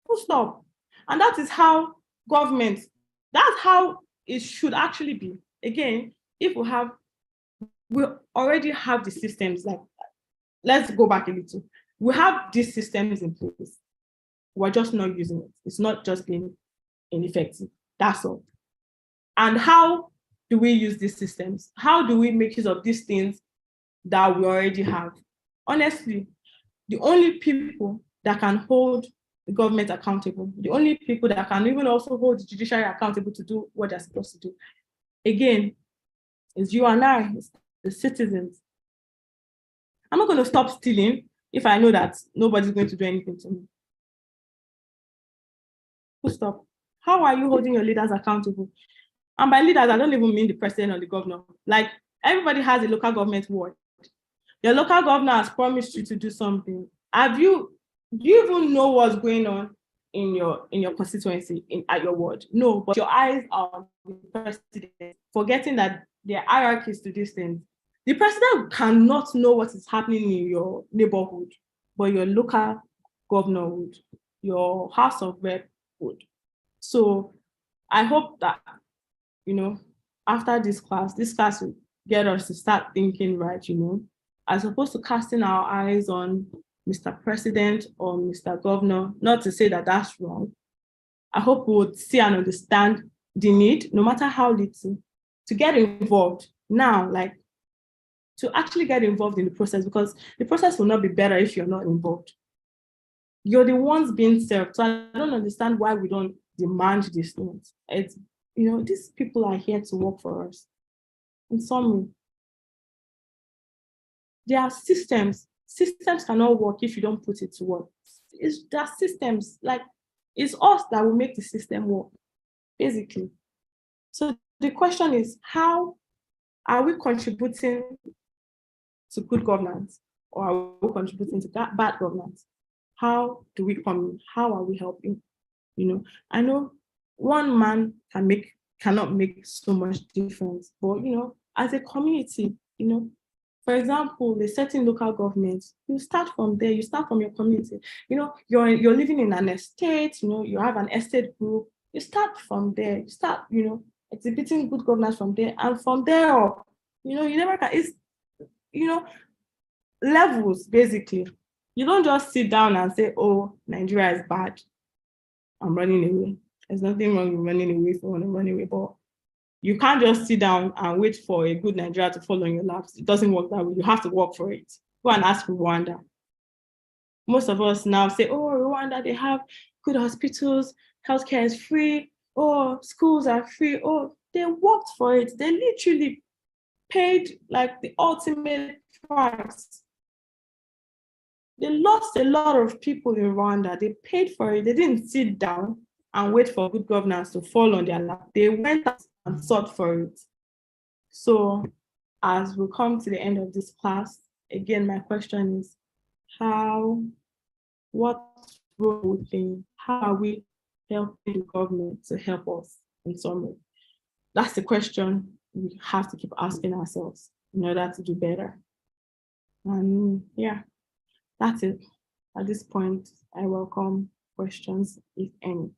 Full stop. And that is how government, that's how it should actually be. Again, if we already have the systems, like, let's go back a little. We have these systems in place. We're just not using it. It's not just being ineffective. That's all. And how do we use these systems? How do we make use of these things that we already have? Honestly, the only people that can hold the government accountable, the only people that can even also hold the judiciary accountable to do what they're supposed to do, again, is you and I, the citizens. I'm not going to stop stealing if I know that nobody's going to do anything to me. Full stop. How are you holding your leaders accountable? And by leaders, I don't even mean the president or the governor. Like, everybody has a local government ward. Your local governor has promised you to do something. Do you even know what's going on? in your constituency, at your ward. No, but your eyes are on the president, forgetting that there are hierarchies to these things. The president cannot know what is happening in your neighborhood, but your local governor would, your House of Rep would. So I hope that, after this class will get us to start thinking right, as opposed to casting our eyes on Mr. President or Mr. Governor, not to say that that's wrong. I hope we would see and understand the need, no matter how little, to get involved now, like to actually get involved in the process, because the process will not be better if you're not involved. You're the ones being served. So I don't understand why we don't demand these things. It's, these people are here to work for us. In summary, there are systems. Systems cannot work if you don't put it to work. There are systems, like it's us that will make the system work, basically. So the question is, how are we contributing to good governance, or are we contributing to bad governance? How do we come in? How are we helping? I know one man cannot make so much difference, but as a community, for example, a certain local government, you start from there, you start from your community. You're living in an estate, you have an estate group, you start from there, you start, exhibiting good governance from there, and from there up, you never can, it's, levels, basically. You don't just sit down and say, oh, Nigeria is bad, I'm running away. There's nothing wrong with running away if you want to run away, but you can't just sit down and wait for a good Nigeria to fall on your laps. It doesn't work that way. You have to work for it. Go and ask for Rwanda. Most of us now say, oh, Rwanda, they have good hospitals, healthcare is free, oh, schools are free. Oh, they worked for it. They literally paid like the ultimate price. They lost a lot of people in Rwanda. They paid for it. They didn't sit down and wait for good governance to fall on their lap. They went out and sought for it. So as we come to the end of this class, again, my question is, what role do we play? How are we helping the government to help us in some way? That's the question we have to keep asking ourselves in order to do better. And yeah, that's it. At this point, I welcome questions, if any.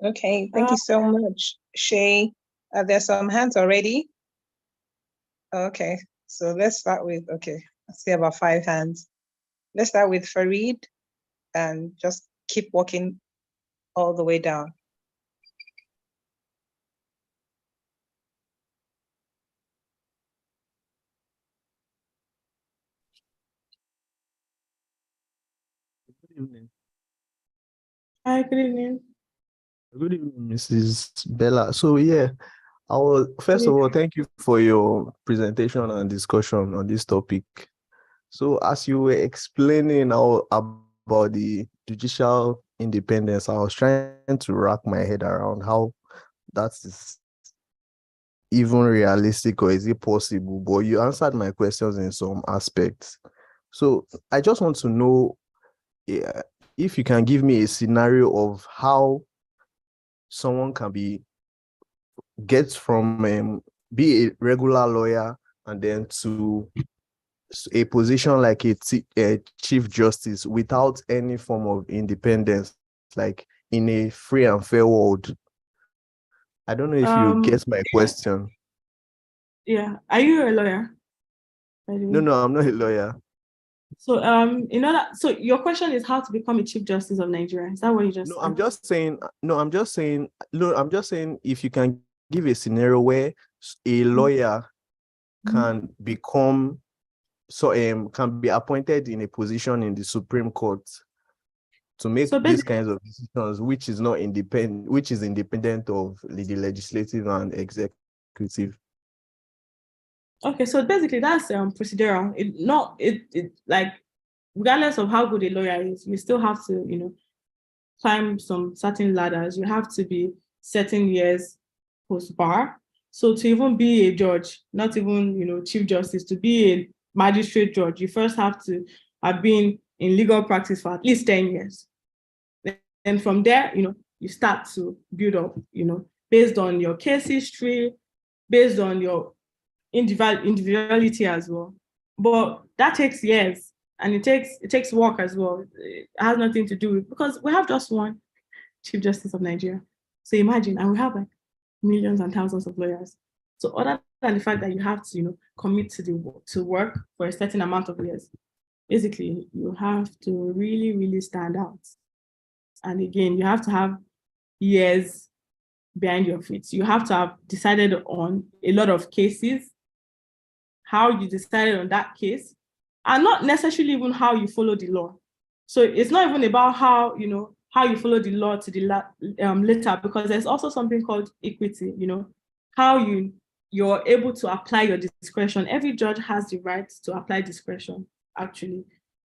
Okay, thank you so much, Shay. Are there some hands already? Okay, so let's start with, I see about 5 hands. Let's start with Farid and just keep walking all the way down. Good evening. Hi, good evening. Good evening, Mrs. Bella. So first of all, thank you for your presentation and discussion on this topic. So as you were explaining about the judicial independence, I was trying to wrap my head around how that is even realistic, or is it possible? But you answered my questions in some aspects. So I just want to know if you can give me a scenario of how someone can get from be a regular lawyer and then to a position like a chief justice without any form of independence, like in a free and fair world. I don't know if you get my question. Yeah, are you a lawyer? No, I'm not a lawyer. So so your question is how to become a chief justice of Nigeria. Is that what you just said? I'm just saying if you can give a scenario where a lawyer can become can be appointed in a position in the Supreme Court to make these kinds of decisions, which is independent of the legislative and executive. Okay, so basically that's procedural. Like regardless of how good a lawyer is, you still have to, climb some certain ladders. You have to be certain years post-bar. So to even be a judge, not even, Chief Justice, to be a magistrate judge, you first have to have been in legal practice for at least 10 years. Then from there, you start to build up, based on your case history, based on your individuality as well. But that takes years, and it takes work as well. It has nothing to do with, because we have just one Chief Justice of Nigeria. So imagine, and we have like millions and thousands of lawyers. So other than the fact that you have to, commit to work for a certain amount of years, basically you have to really, really stand out. And again, you have to have years behind your feet. You have to have decided on a lot of cases, how you decided on that case, and not necessarily even how you follow the law. So it's not even about how you follow the law to the letter, because there's also something called equity, how you're able to apply your discretion. Every judge has the right to apply discretion, actually,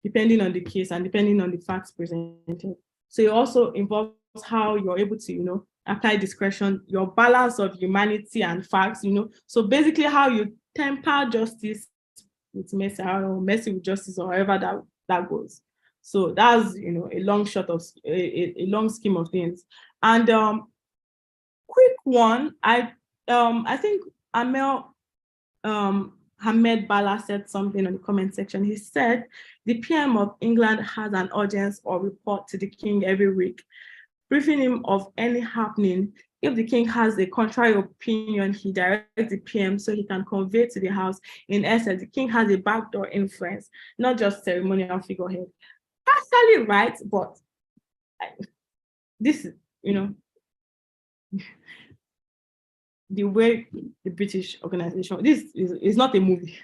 depending on the case and depending on the facts presented. So it also involves how you're able to, apply discretion, your balance of humanity and facts, So basically how you temper justice with mercy, or mercy with justice, or however that goes. So that's, a long shot of a long scheme of things. And quick one, I think Amel Hamed Bala said something on the comment section. He said, the PM of England has an audience or report to the king every week, briefing him of any happening. If the king has a contrary opinion, he directs the PM so he can convey to the house. In essence, the king has a backdoor influence, not just ceremonial figurehead. Partially right, but this is, the way the British organization, this is not a movie.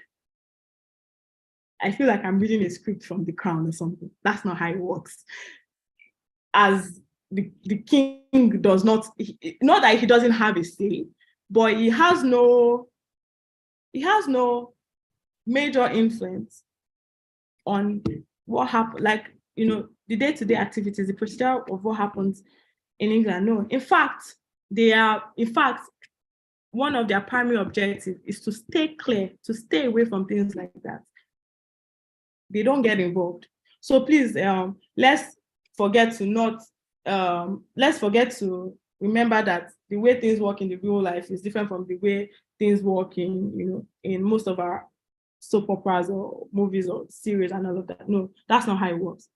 I feel like I'm reading a script from The Crown or something. That's not how it works. As the king does not that he doesn't have a say, but he has no major influence on what happened, like, the day-to-day activities, the procedure of what happens in England. No, in fact, one of their primary objectives is to stay clear, to stay away from things like that. They don't get involved. So please, let's forget to remember that the way things work in the real life is different from the way things work in most of our soap operas or movies or series and all of that. No, that's not how it works.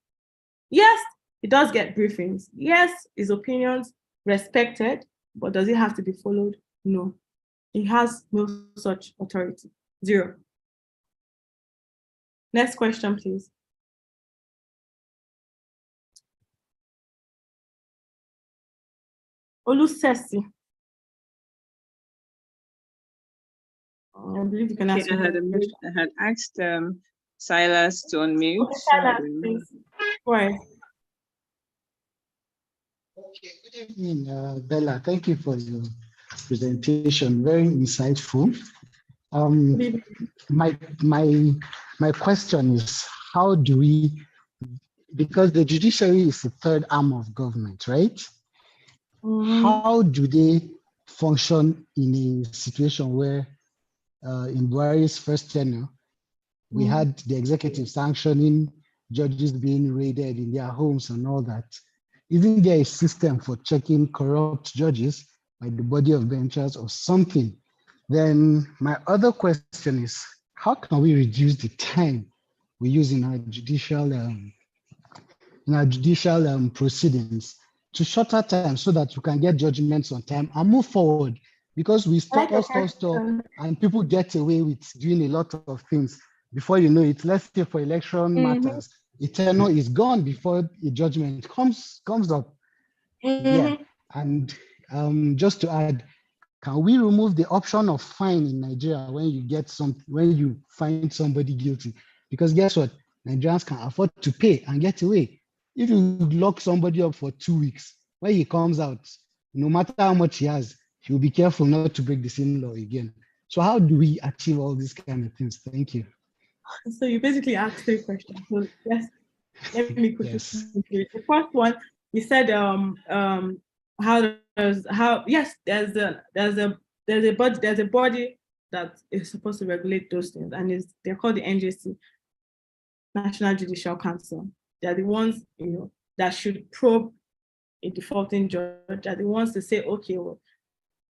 Yes, he does get briefings. Yes, his opinions respected, but does it have to be followed? No. He has no such authority. Zero. Next question, please. Olusesi. I believe you can ask. I had asked Silas to unmute. Okay, Silas, please. Go ahead. Okay, good evening, Bella. Thank you for your presentation. Very insightful. My question is, how do we, because the judiciary is the third arm of government, right? How do they function in a situation where in Buhari's first tenure, we had the executive sanctioning judges being raided in their homes and all that? Isn't there a system for checking corrupt judges by the body of benchers or something? Then my other question is, how can we reduce the time we use in our judicial proceedings to shorter time so that we can get judgments on time and move forward? Because we stop and people get away with doing a lot of things. Before you know it, let's say for election matters, the tenure is gone before a judgment comes up. Yeah, and just to add, can we remove the option of fine in Nigeria when you find somebody guilty? Because guess what? Nigerians can afford to pay and get away. If you lock somebody up for 2 weeks, when he comes out, no matter how much he has, he will be careful not to break the same law again. So how do we achieve all these kind of things? Thank you. So you basically asked 3 questions. So yes, let me quickly. Yes. The first one, you said there's a there's a body that is supposed to regulate those things, and they're called the NJC, National Judicial Council. They're the ones, that should probe a defaulting judge. They're the ones to say, okay, well,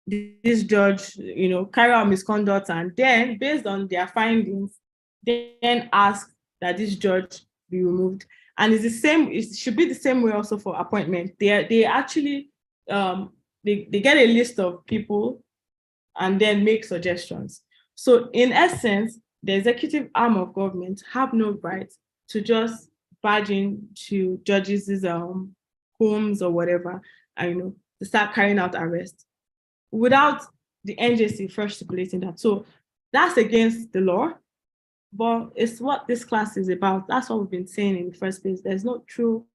this judge, carry out misconduct, and then based on their findings, then ask that this judge be removed. And it's the same, it should be the same way also for appointment. They actually, they get a list of people and then make suggestions. So in essence, the executive arm of government have no right to just barge into judges' homes or whatever, and to start carrying out arrests without the NJC first stipulating that. So that's against the law, but it's what this class is about. That's what we've been saying in the first place. There's no true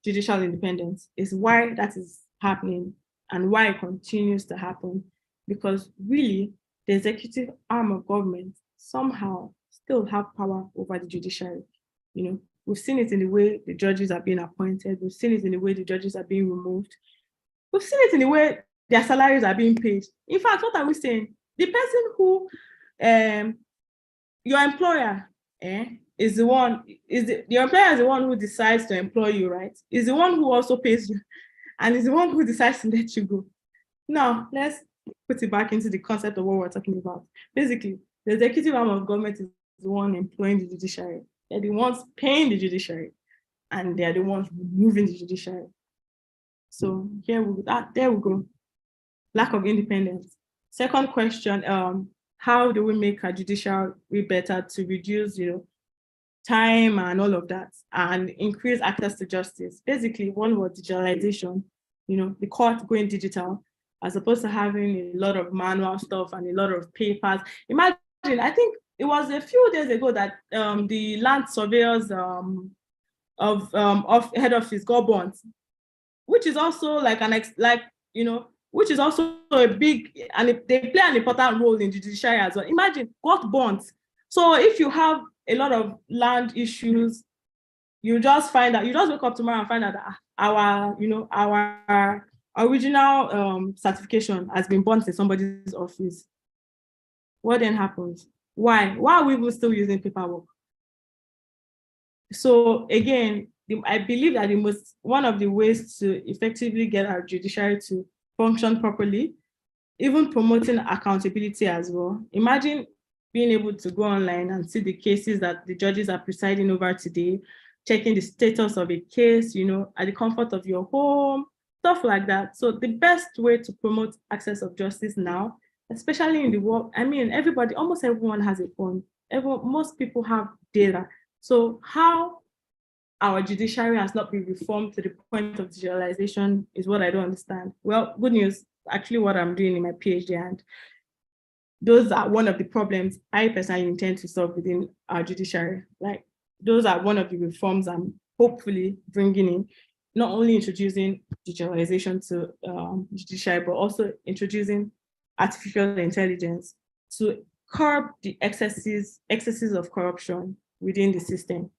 judicial independence. It's why that is happening and why it continues to happen, because really the executive arm of government somehow still have power over the judiciary. We've seen it in the way the judges are being appointed. We've seen it in the way the judges are being removed. We've seen it in the way their salaries are being paid. In fact, what are we saying? The person who, your employer, is the one, your employer is the one who decides to employ you, right? Is the one who also pays you, and is the one who decides to let you go. Now, let's put it back into the concept of what we're talking about. Basically, the executive arm of government is the one employing the judiciary. They're the ones paying the judiciary, and they're the ones removing the judiciary. So there we go. Lack of independence. Second question, how do we make our judiciary better to reduce, time and all of that, and increase access to justice? Basically, one was digitalization, the court going digital, as opposed to having a lot of manual stuff and a lot of papers. Imagine, I think it was a few days ago that the land surveyors of head office got burnt, which is also which is also a big, and they play an important role in the judiciary as well. Imagine, got burnt. So if you have a lot of land issues, you just find out, you just wake up tomorrow and find out that our original certification has been burnt in somebody's office. What then happens? Why are we even still using paperwork? So again, I believe that one of the ways to effectively get our judiciary to function properly, even promoting accountability as well. Imagine being able to go online and see the cases that the judges are presiding over today, checking the status of a case, at the comfort of your home, stuff like that. So the best way to promote access of justice now, especially in the world, almost everyone has a phone. Most people have data. So how our judiciary has not been reformed to the point of digitalization is what I don't understand. Well, good news, actually what I'm doing in my PhD, and those are one of the problems I personally intend to solve within our judiciary. Like, those are one of the reforms I'm hopefully bringing in, not only introducing digitalization to judiciary, but also introducing artificial intelligence to curb the excesses of corruption within the system.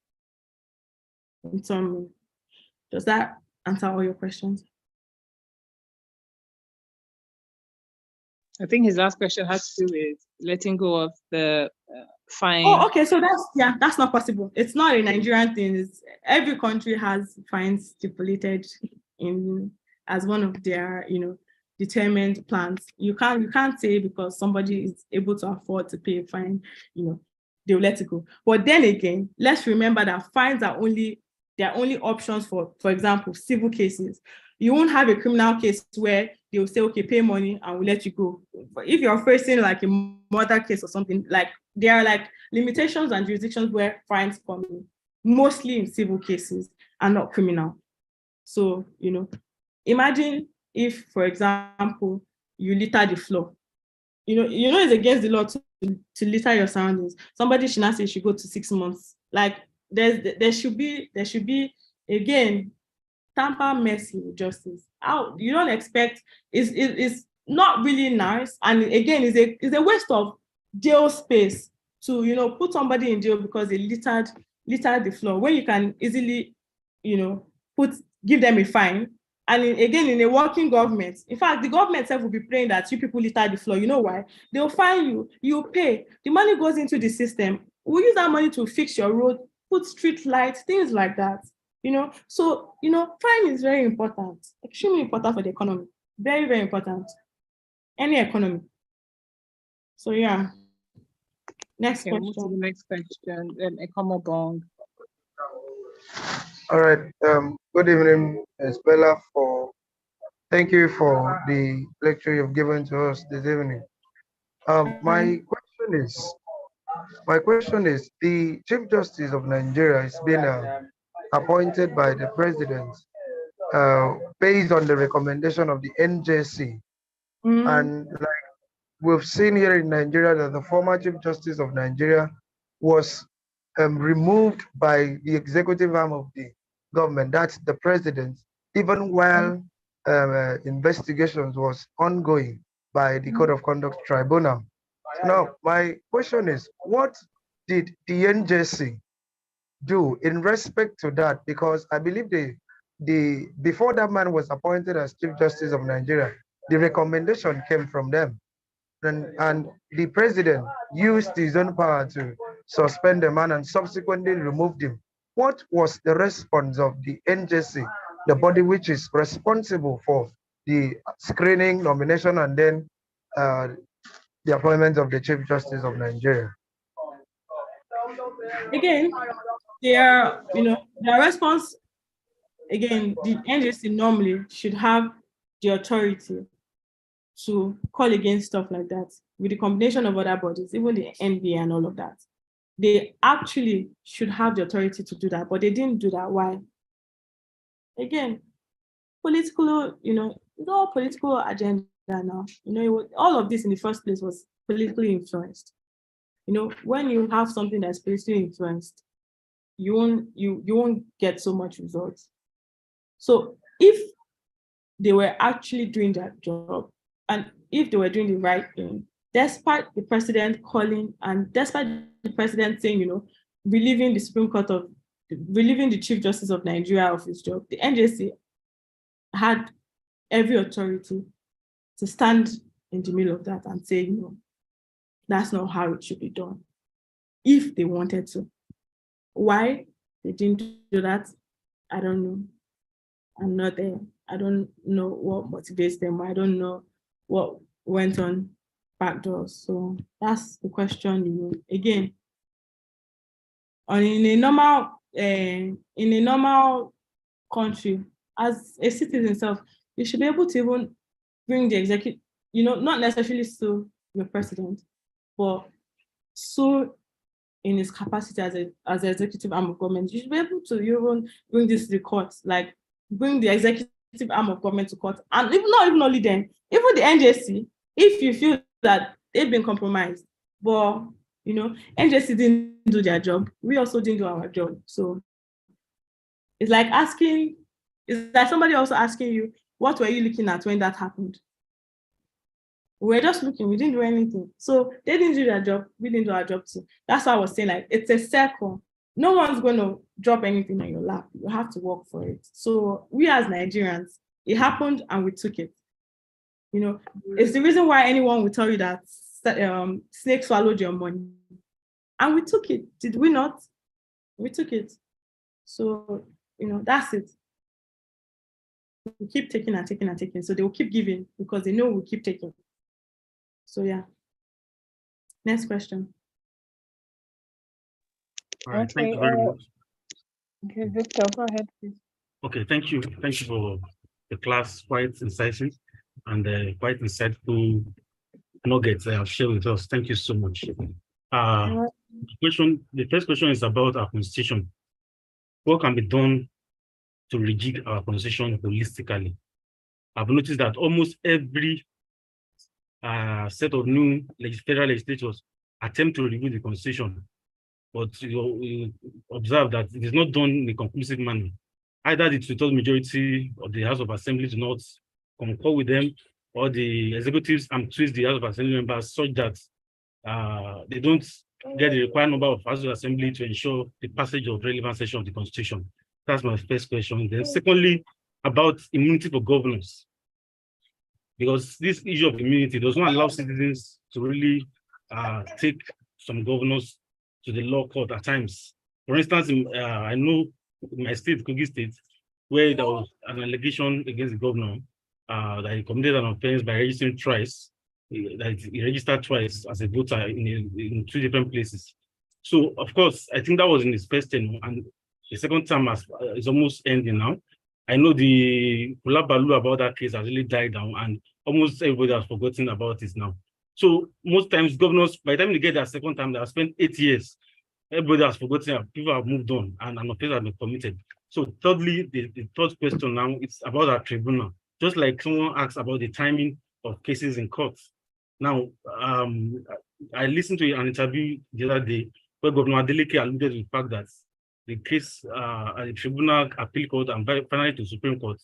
Does that answer all your questions? I think his last question has to do with letting go of the fine. Oh, okay. So that's not possible. It's not a Nigerian thing. Every country has fines stipulated as one of their, determined plans. You can't say because somebody is able to afford to pay a fine, they'll let it go. But then again, let's remember that fines are only options for example, civil cases. You won't have a criminal case where they'll say, okay, pay money and we'll let you go. But if you're facing like a murder case or something, like there are like limitations and jurisdictions where fines come in, mostly in civil cases and not criminal. So, imagine if, for example, you litter the floor. It's against the law to litter your surroundings. Somebody should not say you should go to 6 months. Like there should be again, tamper mercy with justice. You don't expect, it's not really nice, and again, it's a waste of jail space to put somebody in jail because they littered the floor, when you can easily give them a fine And again, in a working government, in fact, the government itself will be praying that you people litter the floor. You know why? They'll fine you, you pay. The money goes into the system. We'll use that money to fix your road, put street lights, things like that. So, crime is very important, extremely important for the economy. Very, very important. Any economy. So, yeah. Next Okay, move to question. the next question. Ekomobong. All right. Good evening, Ms. Bella. Thank you for the lecture you've given to us this evening. My question is, the Chief Justice of Nigeria is being appointed by the President based on the recommendation of the NJC. And like we've seen here in Nigeria, that the former Chief Justice of Nigeria was removed by the executive arm of the government, that's the President, even while investigations was ongoing by the Code of Conduct Tribunal. So now, my question is, what did the NJC do in respect to that? Because I believe before that man was appointed as Chief Justice of Nigeria, the recommendation came from them. And the President used his own power to suspend the man and subsequently removed him. What was the response of the NJC, the body which is responsible for the screening, nomination, and then the appointment of the Chief Justice of Nigeria? Again, their response, again, the NJC normally should have the authority to call against stuff like that with the combination of other bodies, even the NBA and all of that. They actually should have the authority to do that, but they didn't do that. Why? Again, political, it's all political agenda now. All of this in the first place was politically influenced. When you have something that's politically influenced, you won't get so much results. So if they were actually doing their job, and if they were doing the right thing, despite the president calling and despite the president saying, relieving the Chief Justice of Nigeria of his job, the NJC had every authority to stand in the middle of that and say, that's not how it should be done, if they wanted to. Why they didn't do that, I don't know. I'm not there. I don't know what motivates them. I don't know what went on back doors. So that's the question. Again, in a normal country, as a citizen itself, you should be able to even bring the executive, not necessarily sue your president, but sue in his capacity as the executive arm of government. You should be able to even bring this to the courts, like bring the executive arm of government to court, and not even only them, even the NJC, if you feel that they've been compromised, but NJC didn't do their job, we also didn't do our job. So it's like somebody also asking you, what were you looking at when that happened? We're just looking, we didn't do anything. So they didn't do their job, we didn't do our job too. That's why I was saying, like, it's a circle. No one's going to drop anything on your lap. You have to work for it. So we as Nigerians, it happened and we took it. It's the reason why anyone will tell you that snake swallowed your money. And we took it, did we not? We took it. So, that's it. We keep taking and taking and taking. So they will keep giving because they know we'll keep taking. So yeah. Next question. All right, thank you very much. Okay, Victor, go ahead, please. Okay, thank you. Thank you for the class, quite incisive and quite insightful nuggets that have shared with us. Thank you so much. The first question is about our constitution. What can be done to rejig our constitution holistically? I've noticed that almost every set of new federal legislators attempt to review the constitution, but you observe that it is not done in a conclusive manner. Either the two-thirds majority of the House of Assembly do not concur with them, or the executives twist the House of Assembly members such that they don't get the required number of House of Assembly to ensure the passage of relevant section of the Constitution. That's my first question. Then secondly, about immunity for governors, because this issue of immunity does not allow citizens to really take some governors to the law court at times. For instance, I know in my state, Kogi State, where there was an allegation against the governor that he committed an offense by registering twice, that he registered twice as a voter in 2 different places. So, of course, I think that was in his first term, and the second term is almost ending now. I know the Kulabalu about that case has really died down, and almost everybody has forgotten about it now. So most times governors, by the time they get their second time, they have spent 8 years. Everybody has forgotten, people have moved on, and an offense has been committed. So thirdly, the third question now, it's about our tribunal. Just like someone asked about the timing of cases in courts. Now, I listened to an interview the other day where Governor Adeleke alluded to the fact that the case at the Tribunal Appeal Court and finally to Supreme Court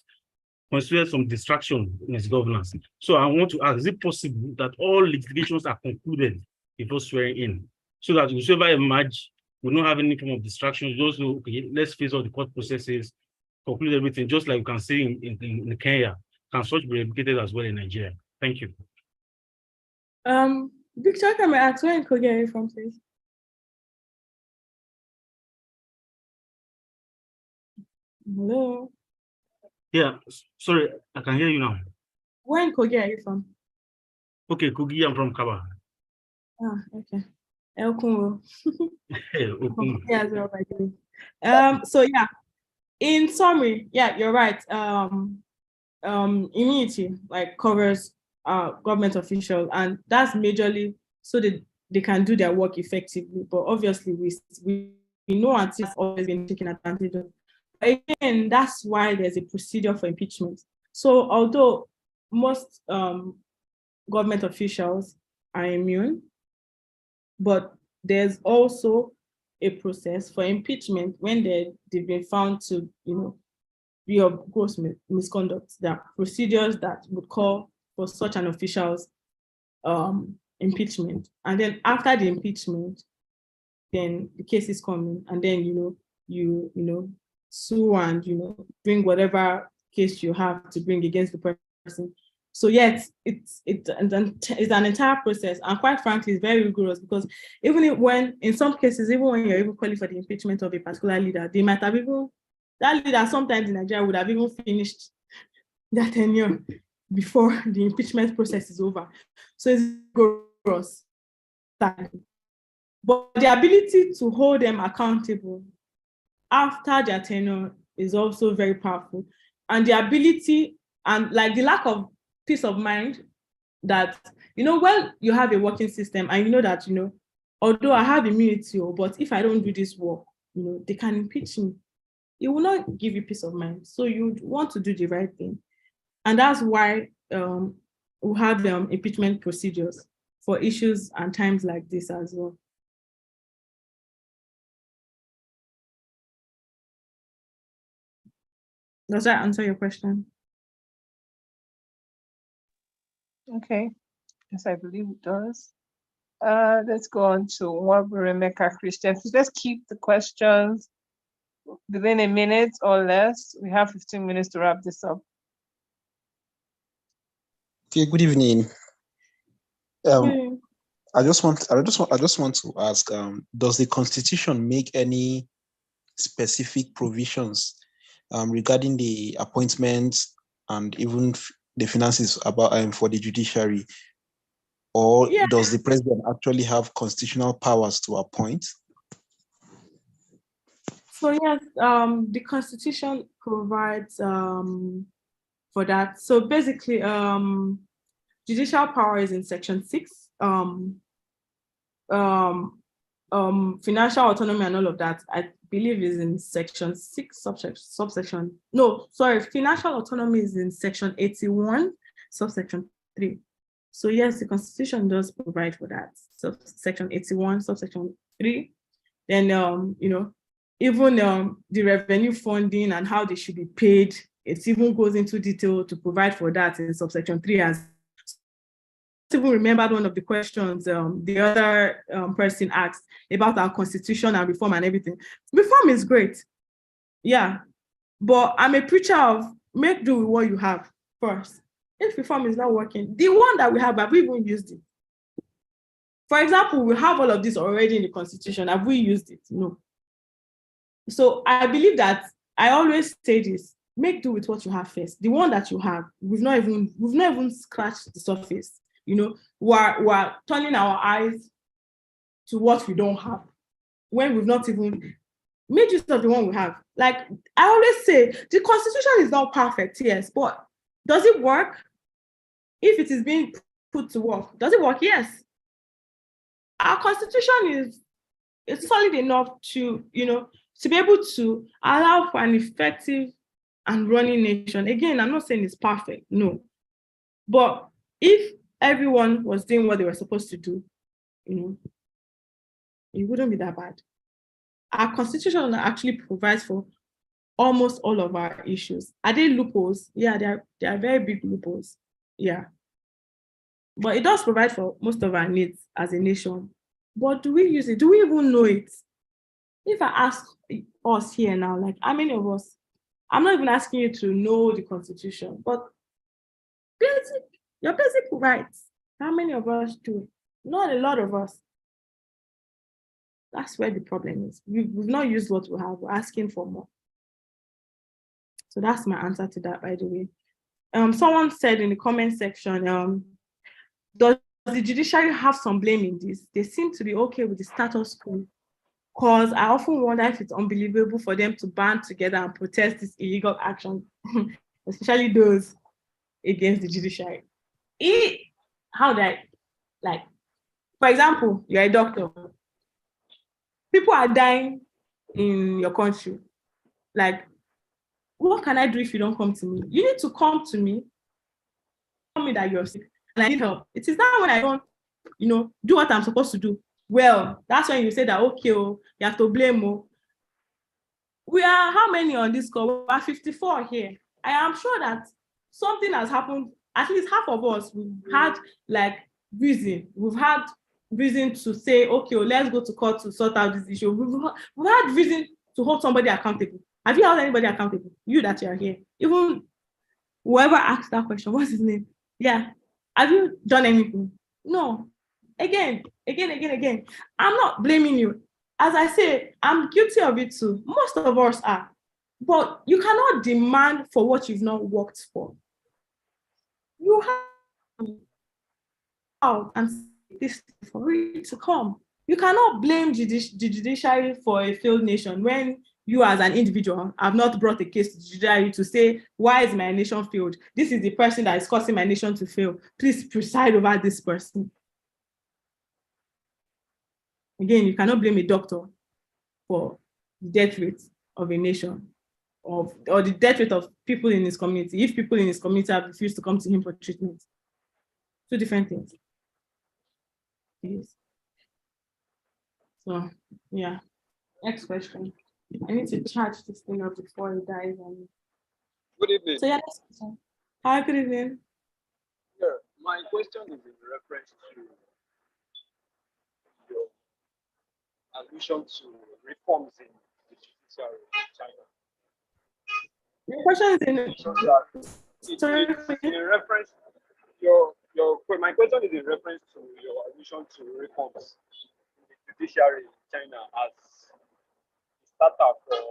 considered some distraction in its governance. So I want to ask, is it possible that all litigations are concluded before swearing in, so that whoever emerge will not have any form of distraction, just know, okay, let's face all the court processes, conclude everything, just like we can see in Kenya. Can such be replicated as well in Nigeria? Thank you. Victor, can I ask where in Kogi are you from, please? Hello. Yeah, sorry, I can hear you now. Where in Kogi are you from? Okay, Kogi, I'm from Kaba. Ah, okay. El Congo. Hey, Yeah, as well, by the way. So yeah, in summary, yeah, you're right. Immunity like covers government officials, and that's majorly so that they can do their work effectively. But obviously, we know until it's always been taken advantage of. Again, that's why there's a procedure for impeachment. So although most government officials are immune, but there's also a process for impeachment when they've been found to, be of gross misconduct. There are procedures that would call for such an official's impeachment. And then after the impeachment, then the case is coming, and then you sue and bring whatever case you have to bring against the person. So yes, it's an entire process, and quite frankly, it's very rigorous, because in some cases, even when you're even calling for the impeachment of a particular leader, they might have that leader sometimes in Nigeria would have even finished that tenure before the impeachment process is over. So it's rigorous. But the ability to hold them accountable after their tenure is also very powerful. And the ability and like the lack of peace of mind that, when you have a working system and that, although I have immunity, but if I don't do this work, they can impeach me. It will not give you peace of mind. So you want to do the right thing. And that's why we have impeachment procedures for issues and times like this as well. Does that answer your question? Okay, yes, I believe it does. Let's go on to Rebecca Christian. So let's keep the questions within a minute or less. We have 15 minutes to wrap this up. Okay, good evening. I just want to ask, does the Constitution make any specific provisions regarding the appointments and even the finances about for the judiciary, or does the president actually have constitutional powers to appoint? So yes, the Constitution provides for that. So basically, judicial power is in Section 6. Financial autonomy and all of that, I believe, is in Section 6, subsection. No, sorry, financial autonomy is in Section 81, subsection 3. So yes, the Constitution does provide for that. So Section 81, subsection 3. Then even the revenue funding and how they should be paid, it even goes into detail to provide for that in subsection 3 as. I even remembered one of the questions the other person asked about our constitution and reform and everything. Reform is great, yeah, but I'm a preacher of make do with what you have first. If reform is not working, the one that we have we even used it? For example, we have all of this already in the Constitution. Have we used it? No. So I believe that I always say this: make do with what you have first. The one that you have, we've not even scratched the surface. You know, we're turning our eyes to what we don't have when we've not even made use of the one we have. Like I always say, the Constitution is not perfect, yes, but does it work? If it is being put to work, does it work? Yes. Our Constitution is solid enough to, to be able to allow for an effective and running nation. Again, I'm not saying it's perfect, no. But if everyone was doing what they were supposed to do, it wouldn't be that bad. Our Constitution actually provides for almost all of our issues. Are they loopholes? Yeah, they are very big loopholes. Yeah. But it does provide for most of our needs as a nation. But do we use it? Do we even know it? If I ask us here now, like how many of us, I'm not even asking you to know the Constitution, but your basic rights, how many of us do it? Not a lot of us. That's where the problem is. We've not used what we have. We're asking for more. So that's my answer to that, by the way. Someone said in the comment section, does the judiciary have some blame in this? They seem to be okay with the status quo, because I often wonder if it's unbelievable for them to band together and protest this illegal action, especially those against the judiciary. For example, you're a doctor. People are dying in your country. Like, what can I do if you don't come to me? You need to come to me, tell me that you're sick and I need help. It is not when I don't, do what I'm supposed to do. Well, that's when you say that, okay, you have to blame. We are how many on this call? We are 54 here. I am sure that something has happened. At least half of us, we've had reason. We've had reason to say, okay, let's go to court to sort out this issue. We've had reason to hold somebody accountable. Have you held anybody accountable? You that you are here. Even whoever asked that question, what's his name? Yeah. Have you done anything? No. Again. I'm not blaming you. As I say, I'm guilty of it too. Most of us are. But you cannot demand for what you've not worked for. You have out and this for it to come. You cannot blame the judiciary for a failed nation when you as an individual have not brought a case to the judiciary to say, why is my nation failed? This is the person that is causing my nation to fail. Please preside over this person. Again, you cannot blame a doctor for the death rate of a nation or the death rate of people in his community if people in his community have refused to come to him for treatment. Two different things. Yes. So, yeah. Next question. I need to charge this thing up before it dies. Good evening. So, yeah, next question. Hi, good evening. Yeah, my question is in reference to your allusion to reforms in the judiciary in China. Your question is in reference. My question is in reference to your allusion to reforms in the judiciary in China as the starter for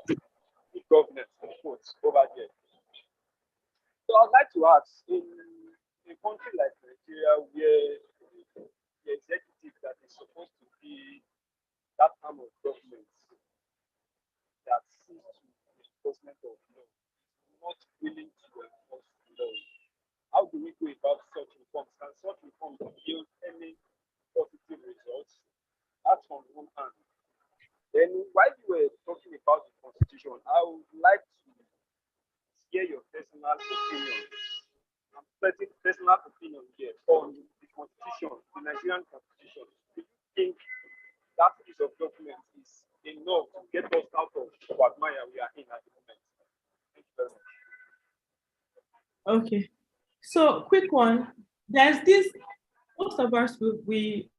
the governance over there. So I'd like to ask, in a country like Nigeria, where the executive that is supposed to be that arm of government that sees to the enforcement of law is not willing to enforce the law, how do we go about such reforms? Can such reforms yield any positive results? That's on one hand. Then while you were talking about the Constitution, I would like to hear your personal opinion. I'm splitting personal opinion here on the Constitution, the Nigerian Constitution. Do you think that piece of document is enough to get us out of the quagmire we are in at the moment? Thank you very much. Okay. So, quick one. There's this. Most of us we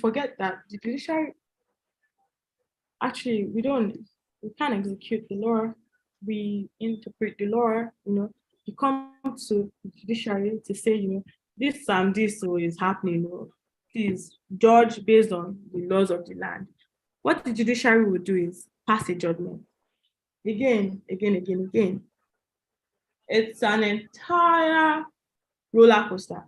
forget that the judiciary. Actually, we can't execute the law we interpret the law, you come to the judiciary to say, this and this is happening, please judge based on the laws of the land. What the judiciary will do is pass a judgment. Again. It's an entire roller coaster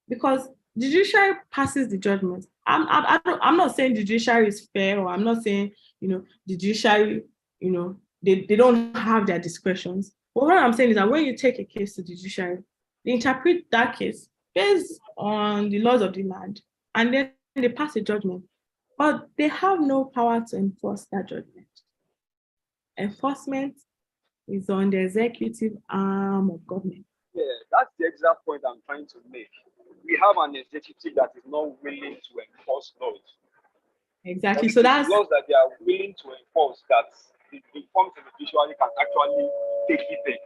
because the judiciary passes the judgment. I'm not saying the judiciary is fair, or I'm not saying, the judiciary, they don't have their discretions. But what I'm saying is that when you take a case to the judiciary, they interpret that case based on the laws of the land, and then they pass a judgment. But they have no power to enforce that judgment. Enforcement is on the executive arm of government. Yeah, that's the exact point I'm trying to make. We have an executive that is not willing to enforce laws. Exactly. So that's laws that they are willing to enforce that the reforms in the judiciary can actually take effect.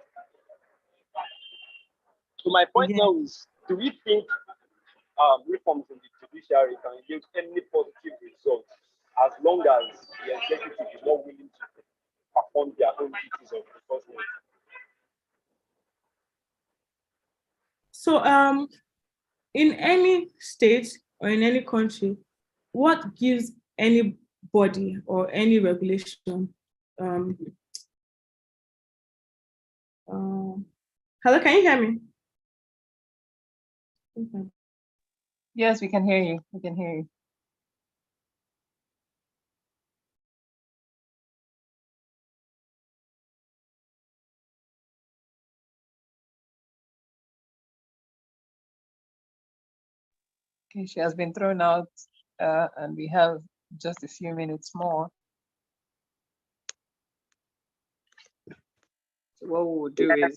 So my point now is, do we think reforms in the judiciary can give any positive results as long as the executive is not willing to perform their own duties of enforcement? So in any state or in any country, what gives anybody or any regulation hello, can you hear me? Okay. Yes, we can hear you. We can hear you. Okay, she has been thrown out, and we have just a few minutes more. So what we will do is,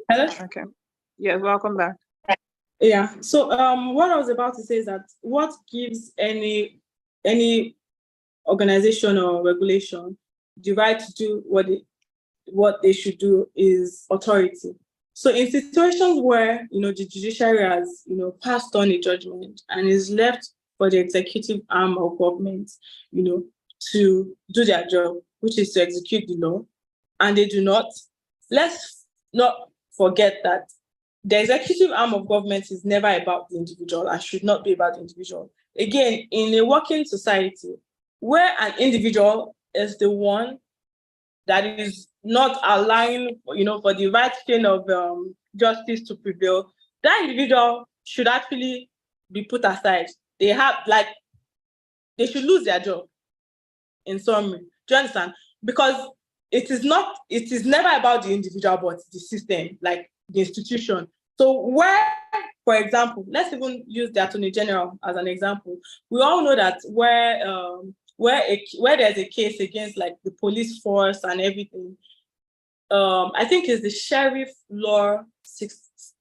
Hello? Okay. Yeah, welcome back. Yeah. So what I was about to say is that what gives any organization or regulation the right to do what they should do is authority. So in situations where the judiciary has passed on a judgment and is left for the executive arm of government to do their job, which is to execute the law, and they do not, let's not forget that the executive arm of government is never about the individual and should not be about the individual. Again, in a working society where an individual is the one that is not allowing, for the right chain of justice to prevail, that individual should actually be put aside. They should lose their job, in summary. Do you understand? Because it is never about the individual, but the system, like the institution. So where, for example, let's even use the Attorney General as an example. We all know that where there's a case against like the police force and everything, I think it's the Sheriff Law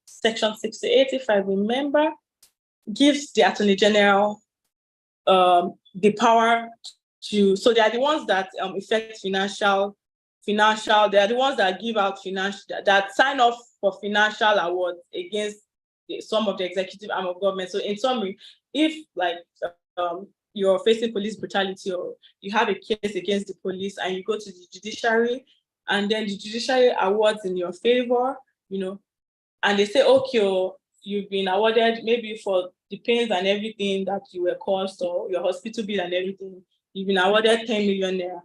Section 68, if I remember, gives the Attorney General the power to, so they are the ones that affect financial, they are the ones that give out that sign off for financial awards against some of the executive arm of government. So in summary, if like you're facing police brutality or you have a case against the police and you go to the judiciary and then the judiciary awards in your favor, and they say, okay, you've been awarded maybe for the pains and everything that you were caused or your hospital bill and everything, you've been awarded 10 million naira.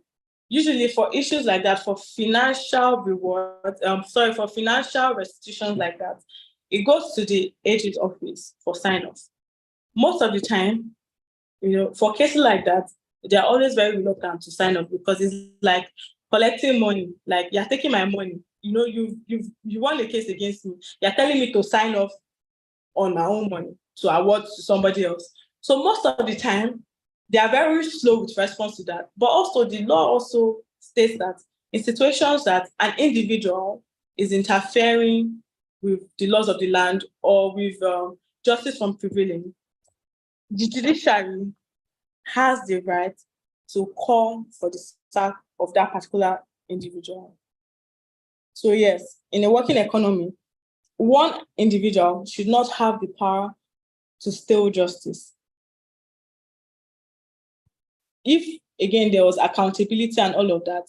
Usually for issues like that, for financial rewards, for financial restitutions like that, it goes to the AG's office for sign-off. Most of the time, for cases like that, they're always very reluctant to sign off because it's like collecting money, like you're taking my money. You won a case against me. You're telling me to sign off on my own money to award to somebody else. So most of the time, they are very slow with response to that. But also the law also states that in situations that an individual is interfering with the laws of the land or with justice from prevailing, the judiciary has the right to call for the sack of that particular individual. So yes, in a working economy, one individual should not have the power to steal justice. If, again, there was accountability and all of that,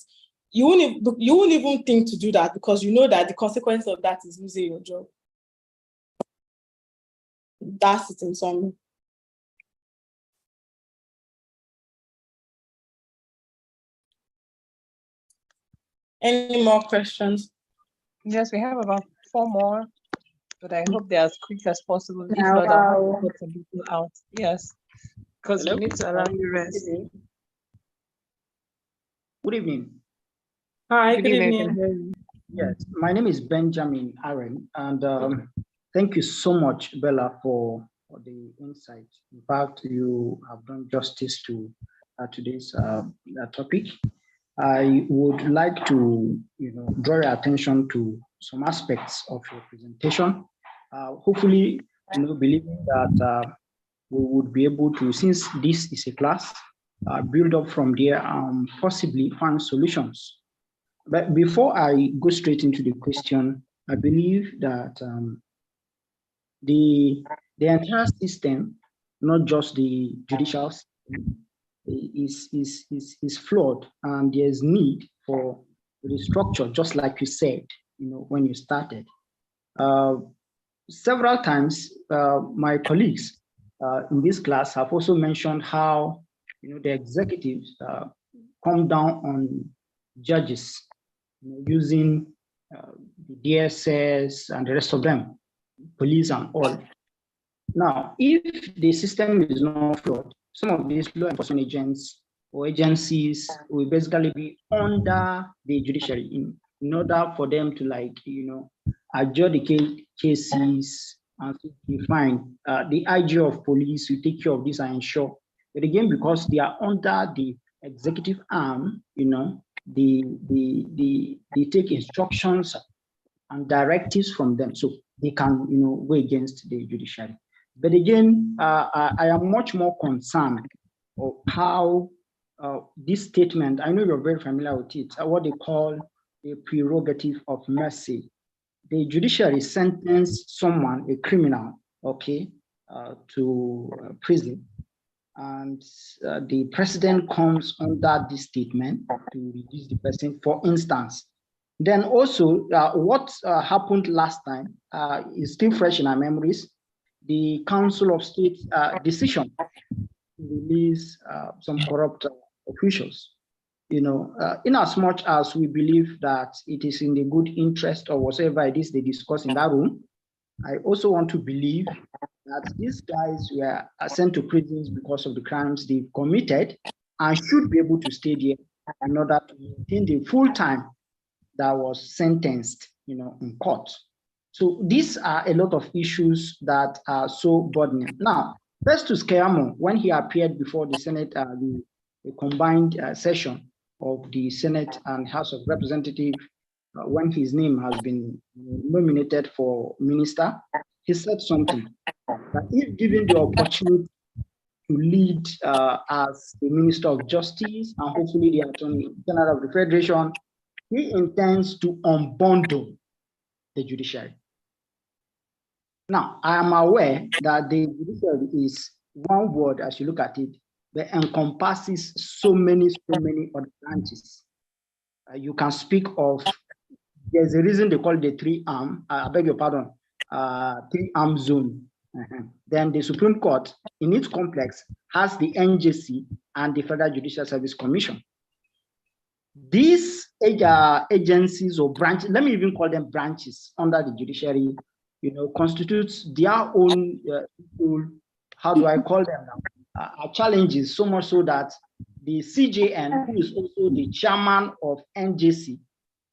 you won't even think to do that because you know that the consequence of that is losing your job. That's it in summary. Any more questions? Yes, we have about 4 more, but I hope they're as quick as possible. If not, I'll have to put some people out. Yes, because we need to allow you rest. Good evening. Hi, Good good evening. evening. Yes, my name is Benjamin Aaron, and thank you so much, Bella, for the insight. In fact, you have done justice to today's topic. I would like to, draw your attention to some aspects of your presentation. Hopefully, believing that we would be able to, since this is a class, build up from there and possibly find solutions. But before I go straight into the question, I believe that the entire system, not just the judicial system, is flawed, and there's need for restructure, just like you said, when you started. Several times, my colleagues in this class have also mentioned how the executives come down on judges using the DSS and the rest of them, police and all. Now, if the system is not flawed, some of these law enforcement agents or agencies will basically be under the judiciary in order for them to adjudicate cases and define. The IG of police will take care of this and ensure. But again, because they are under the executive arm, they take instructions and directives from them, so they can go against the judiciary. But again, I am much more concerned of how this statement, I know you're very familiar with it, what they call a prerogative of mercy. The judiciary sentenced someone, a criminal, to prison, and the president comes under this statement to release the person, for instance. Then also, what happened last time is still fresh in our memories. The Council of State decision to release some corrupt officials. In as much as we believe that it is in the good interest of whatever it is they discuss in that room, I also want to believe that these guys were sent to prisons because of the crimes they've committed and should be able to stay there in order to maintain the full time that was sentenced, in court. So these are a lot of issues that are so burdening. Now, Festus Keyamo, when he appeared before the Senate, the combined session of the Senate and House of Representatives, when his name has been nominated for minister, he said something that if given the opportunity to lead as the Minister of Justice and hopefully the Attorney General of the Federation, he intends to unbundle the judiciary. Now, I am aware that the judiciary is one word as you look at it, that encompasses so many other branches. You can speak of, there's a reason they call it the three-arm, I beg your pardon, three-arm zone. Then the Supreme Court, in its complex, has the NJC and the Federal Judicial Service Commission. These agencies or branches, let me even call them branches under the judiciary, constitutes their own, how do I call them now? Challenges, so much so that the CJN, who is also the chairman of NJC,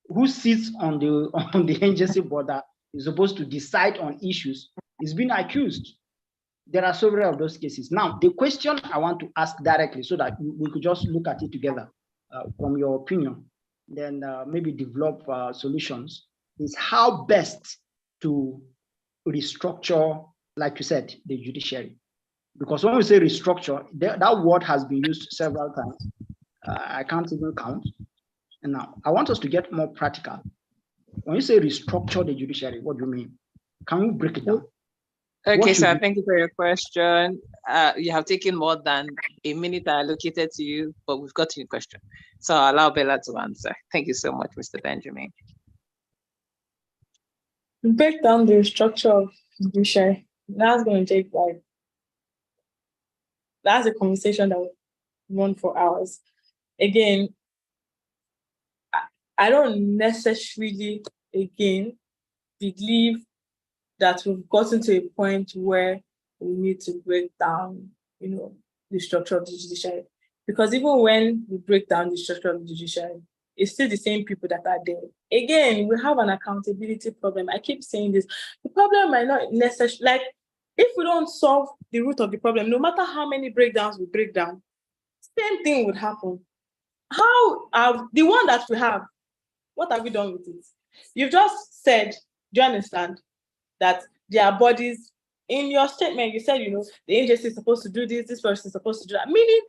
who sits on the NJC board that is supposed to decide on issues, is being accused. There are several of those cases. Now, the question I want to ask directly, so that we could just look at it together from your opinion, then maybe develop solutions, is how best to restructure, like you said, the judiciary. Because when we say restructure, that word has been used several times. I can't even count. And now, I want us to get more practical. When you say restructure the judiciary, what do you mean? Can we break it down? Okay, should sir, we- thank you for your question. You have taken more than a minute allocated to you, but we've got your question. So I'll allow Bella to answer. Thank you so much, Mr. Benjamin. Break down the structure of judiciary. That's going to take that's a conversation that will run for hours. Again, I don't necessarily, again, believe that we've gotten to a point where we need to break down, the structure of the judiciary. Because even when we break down the structure of the judiciary, it's still the same people that are there. Again, we have an accountability problem. I keep saying this. The problem might not necessarily, if we don't solve the root of the problem, no matter how many breakdowns we break down, same thing would happen. The one that we have, what have we done with it? You've just said, do you understand, that there are bodies in your statement? You said, the agency is supposed to do this person is supposed to do that. Meaning,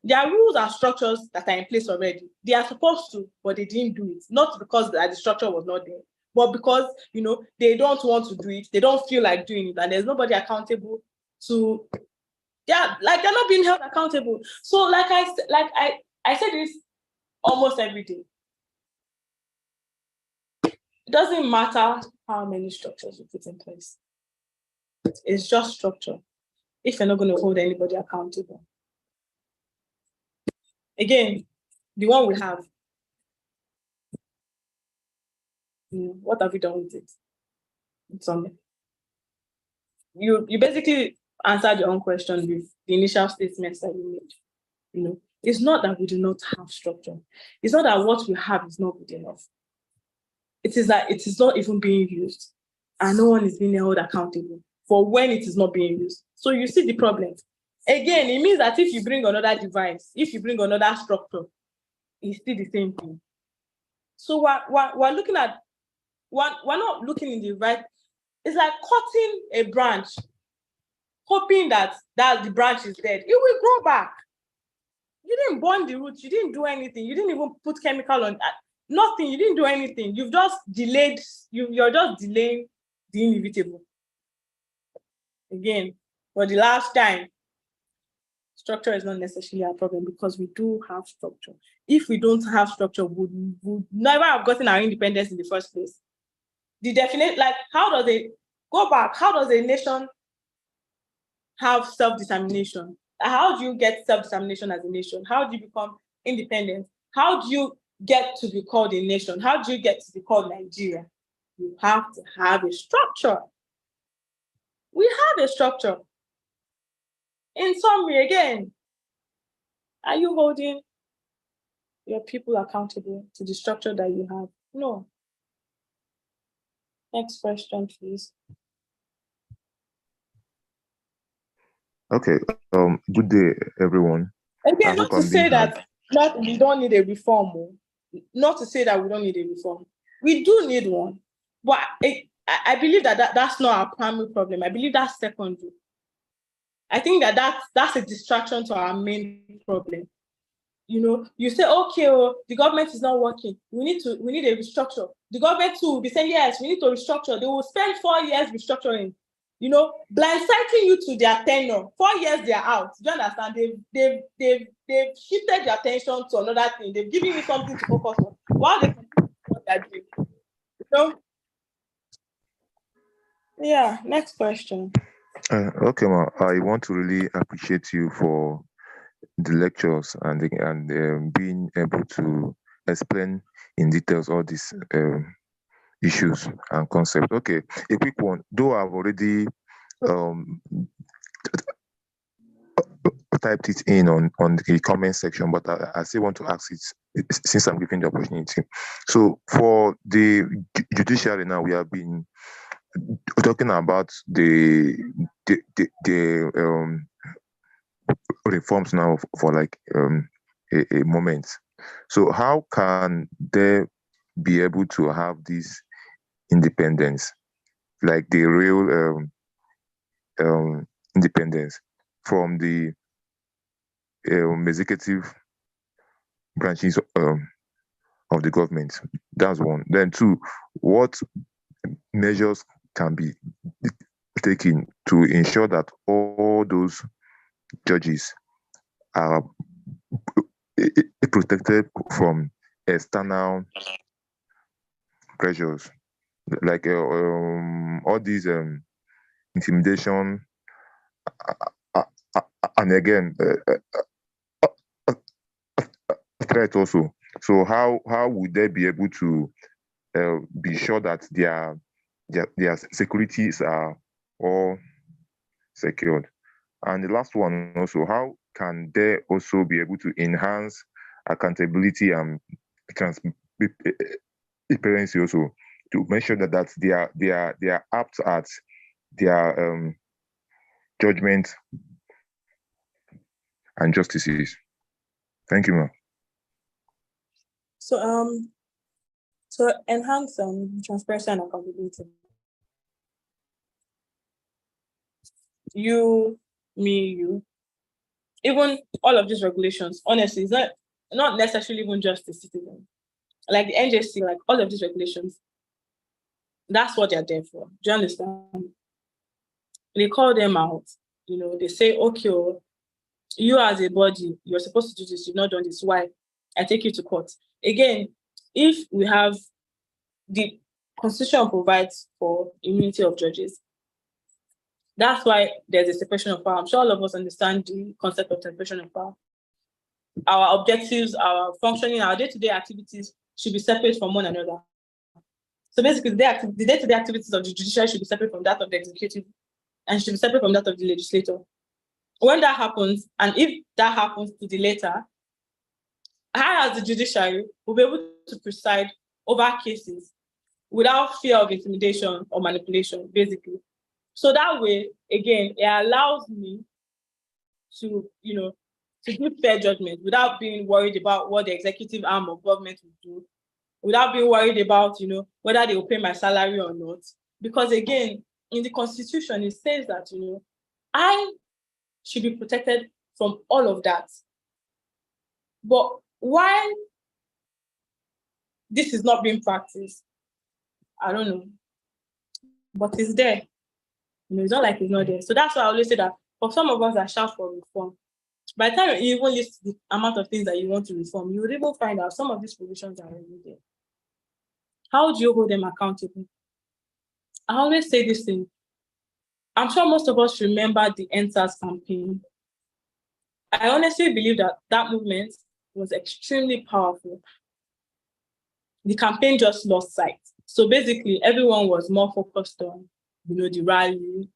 there are rules and structures that are in place already. They are supposed to, but they didn't do it. Not because the structure was not there, but because, they don't want to do it. They don't feel like doing it. And there's nobody accountable to, they're not being held accountable. So I say this almost every day. It doesn't matter how many structures you put in place. It's just structure. If you're not going to hold anybody accountable. Again, the one we have, what have we done with it? It's on. You basically answered your own question with the initial statements that you made. It's not that we do not have structure. It's not that what we have is not good enough. It is that it is not even being used, and no one is being held accountable for when it is not being used. So you see the problem. Again, it means that if you bring another device, if you bring another structure, it's still the same thing. So we're looking at, we're not looking in the right. It's like cutting a branch, hoping that the branch is dead. It will grow back. You didn't burn the roots. You didn't do anything. You didn't even put chemical on. Nothing. You didn't do anything. You've just delayed. You're just delaying the inevitable. Again, for the last time, structure is not necessarily a problem because we do have structure. If we don't have structure, we would never have gotten our independence in the first place. The definite, how does a nation have self-determination? How do you get self-determination as a nation? How do you become independent? How do you get to be called a nation? How do you get to be called Nigeria? You have to have a structure. We have a structure. In summary, again, are you holding your people accountable to the structure that you have? No. Next question, please. Okay. Good day, everyone. Again, not to say that we don't need a reform. Not to say that we don't need a reform. We do need one. But I believe that's not our primary problem. I believe that's secondary. I think that's a distraction to our main problem. You say, okay, the government is not working. We need a restructure. The government too will be saying, yes, we need to restructure. They will spend 4 years restructuring. Blindsiding you to their tenure. 4 years they are out. Do you understand? They've shifted their attention to another thing. They've given you something to focus on while they continue what they're doing. Yeah. Next question. Okay, ma. I want to really appreciate you for the lectures and being able to explain in details all these issues and concepts. Okay, a quick one. Though I've already typed it in on the comment section, but I still want to ask it since I'm given the opportunity. So for the judiciary now, we have been talking about the reforms now for a moment. So how can they be able to have this independence, like the real independence from the executive branches of the government? That's one. Then two, what measures can be taken to ensure that all those judges are protected from external pressures, like all these intimidation, and again threat also. So how would they be able to be sure that their securities are all secured? And the last one also, how can they also be able to enhance accountability and transparency also, to make sure that they are apt at their judgment and justices? Thank you, ma'am. So to enhance transparency and accountability, you, me, you, even all of these regulations, honestly, it's not necessarily even just the citizen. Like the NJC, like all of these regulations, that's what they're there for. Do you understand? They call them out. They say, okay, you as a body, you're supposed to do this, you've not done this. Why? I take you to court. Again, if we have the Constitution provides for immunity of judges, that's why there's a separation of power. I'm sure all of us understand the concept of separation of power. Our objectives, our functioning, our day-to-day activities should be separate from one another. So basically, the day-to-day activities of the judiciary should be separate from that of the executive, and should be separate from that of the legislator. When that happens, and if that happens to the latter, I, as the judiciary, will be able to preside over cases without fear of intimidation or manipulation, basically. So that way, again, it allows me to, to give fair judgment without being worried about what the executive arm of government will do, without being worried about, whether they will pay my salary or not. Because again, in the Constitution, it says that, I should be protected from all of that. But why this is not being practiced, I don't know. But it's there. It's not like it's not there. So that's why I always say that for some of us that shout for reform, by the time you even list the amount of things that you want to reform, you would even find out some of these provisions are already there. How do you hold them accountable? I always say this thing. I'm sure most of us remember the EndSARS campaign. I honestly believe that that movement was extremely powerful. The campaign just lost sight. So basically, everyone was more focused on, the rally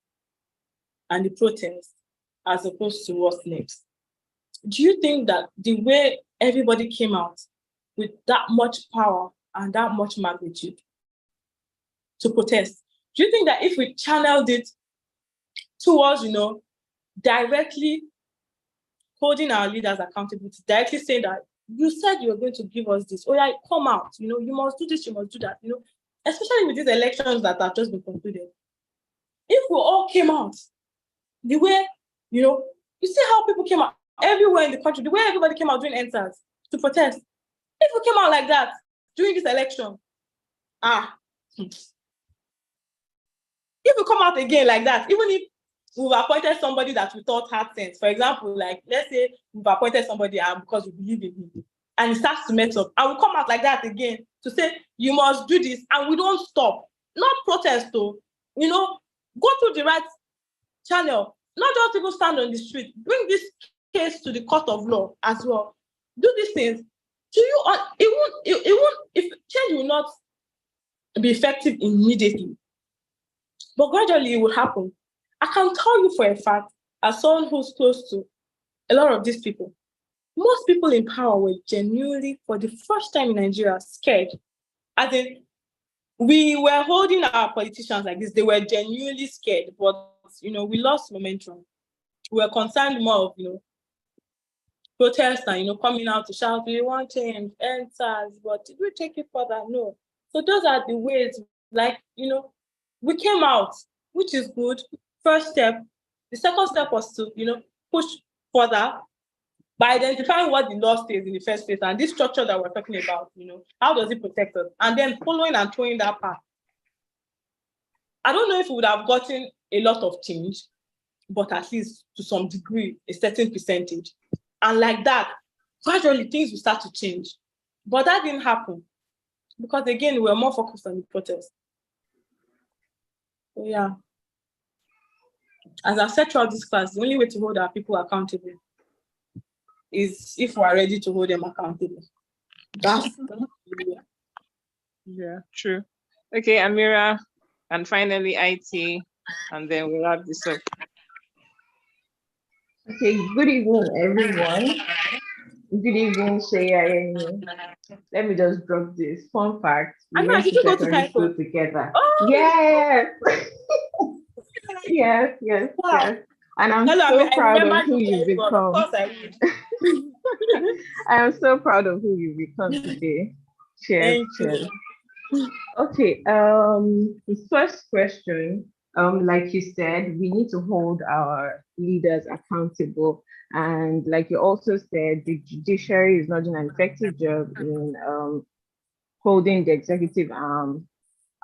and the protest, as opposed to what's next. Do you think that the way everybody came out with that much power and that much magnitude to protest, do you think that if we channeled it towards, directly holding our leaders accountable, directly saying that you said you were going to give us this, oh yeah, come out, you must do this, you must do that, especially with these elections that have just been concluded. If we all came out the way, you see how people came out everywhere in the country, the way everybody came out during EndSARS to protest. If we came out like that during this election, if we come out again like that, even if we've appointed somebody that we thought had sense, for example, like let's say we've appointed somebody because we believe in him, and he starts to mess up, and we come out like that again to say you must do this, and we don't stop, not protest though, go through the right channel, not just even stand on the street, bring this case to the court of law as well. Do these things. It won't, if change will not be effective immediately, but gradually it will happen. I can tell you for a fact, as someone who's close to a lot of these people, most people in power were genuinely, for the first time in Nigeria, scared. As in, we were holding our politicians like this, they were genuinely scared, but we lost momentum. We were concerned more of, protest and, coming out to shout, we want change, EndSARS, but did we take it further? No. So those are the ways, like, we came out, which is good. First step. The second step was to, push further by identifying what the law says in the first place, and this structure that we're talking about, how does it protect us? And then following and towing that path. I don't know if we would have gotten a lot of change, but at least to some degree, a certain percentage. And like that, gradually things will start to change. But that didn't happen because, again, we were more focused on the protest. So, yeah. As I've said throughout this class, the only way to hold our people accountable is if we are ready to hold them accountable. Yeah, true. Okay, Amira, and finally IT, and then we'll wrap this up. Okay, good evening, everyone. Good evening, Shea. Let me just drop this. Fun fact, we went to secondary school together. Oh, yes! yes. And I'm so proud of who you've become. Of course I would. I am so proud of who you've become today. Cheers. Okay, the first question, like you said, we need to hold our leaders accountable. And like you also said, the judiciary is not doing an effective job in holding the executive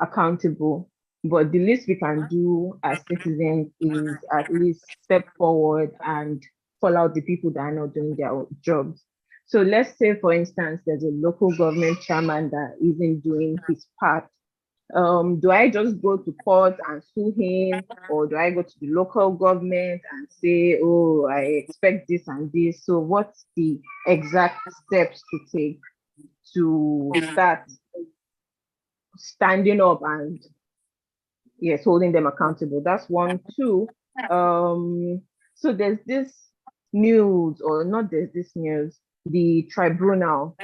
accountable. But the least we can do as citizens is at least step forward and call out the people that are not doing their jobs. So let's say, for instance, there's a local government chairman that isn't doing his part. Do I just go to court and sue him, or do I go to the local government and say, oh, I expect this and this? So what's the exact steps to take to start standing up and, yes, holding them accountable? That's 1. 2, so there's this news, or not there's this news, the tribunal,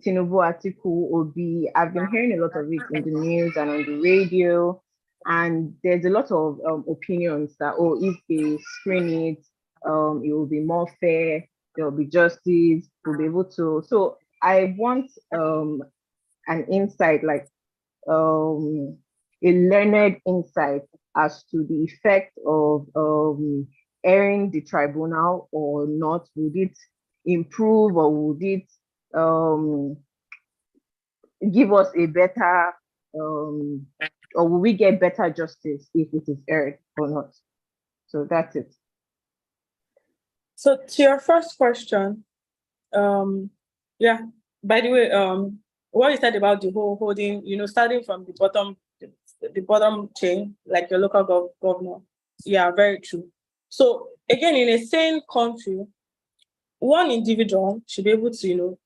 Tinubu article Obi. I've been hearing a lot of it in the news and on the radio, and there's a lot of opinions that, oh, if they screen it, it will be more fair, there will be justice, we'll be able to. So I want an insight, like a learned insight as to the effect of airing the tribunal or not. Would it improve, or would it give us a better, or will we get better justice if it is aired or not? So that's it. So to your first question, yeah, by the way, what you said about the whole holding, starting from the bottom chain, like your local governor, yeah, very true. So again, in a sane country, one individual should be able to,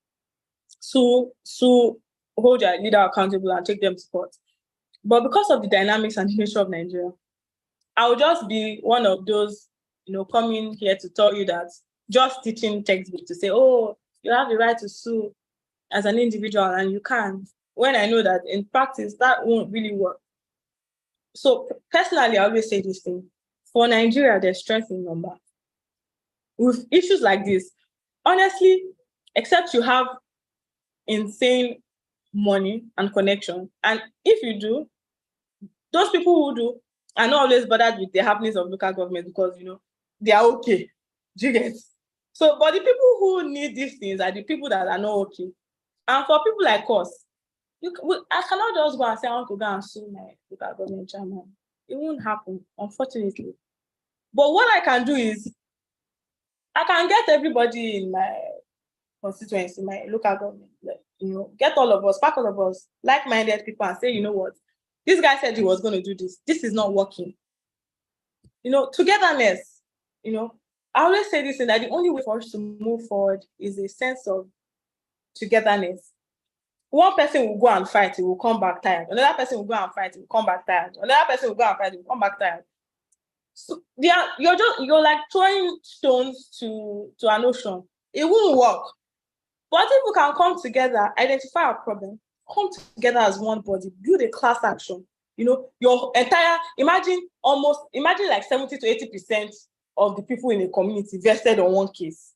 hold your leader accountable and take them to court. But because of the dynamics and the nature of Nigeria, I will just be one of those, coming here to tell you that just teaching textbook to say, oh, you have the right to sue as an individual and you can, when I know that in practice that won't really work. So personally, I always say this thing: for Nigeria, there's strength in number. With issues like this, honestly, except you have insane money and connection, and if you do, those people who do are not always bothered with the happenings of local government because they are okay. Do you get? So, but the people who need these things are the people that are not okay. And for people like us, I cannot just go and say I want to go and sue my local government chairman. It won't happen, unfortunately. But what I can do is I can get everybody in my constituency, my local government, get all of us, pack all of us, like-minded people, and say, you know what, this guy said he was going to do this. This is not working. Togetherness. I always say this, that the only way for us to move forward is a sense of togetherness. One person will go and fight, he will come back tired. Another person will go and fight, he will come back tired. Another person will go and fight, he will come back tired. So you're like throwing stones to an ocean. It won't work. But if we can come together, identify our problem, come together as one body, build a class action. Your entire, imagine like 70 to 80% of the people in a community vested on one case.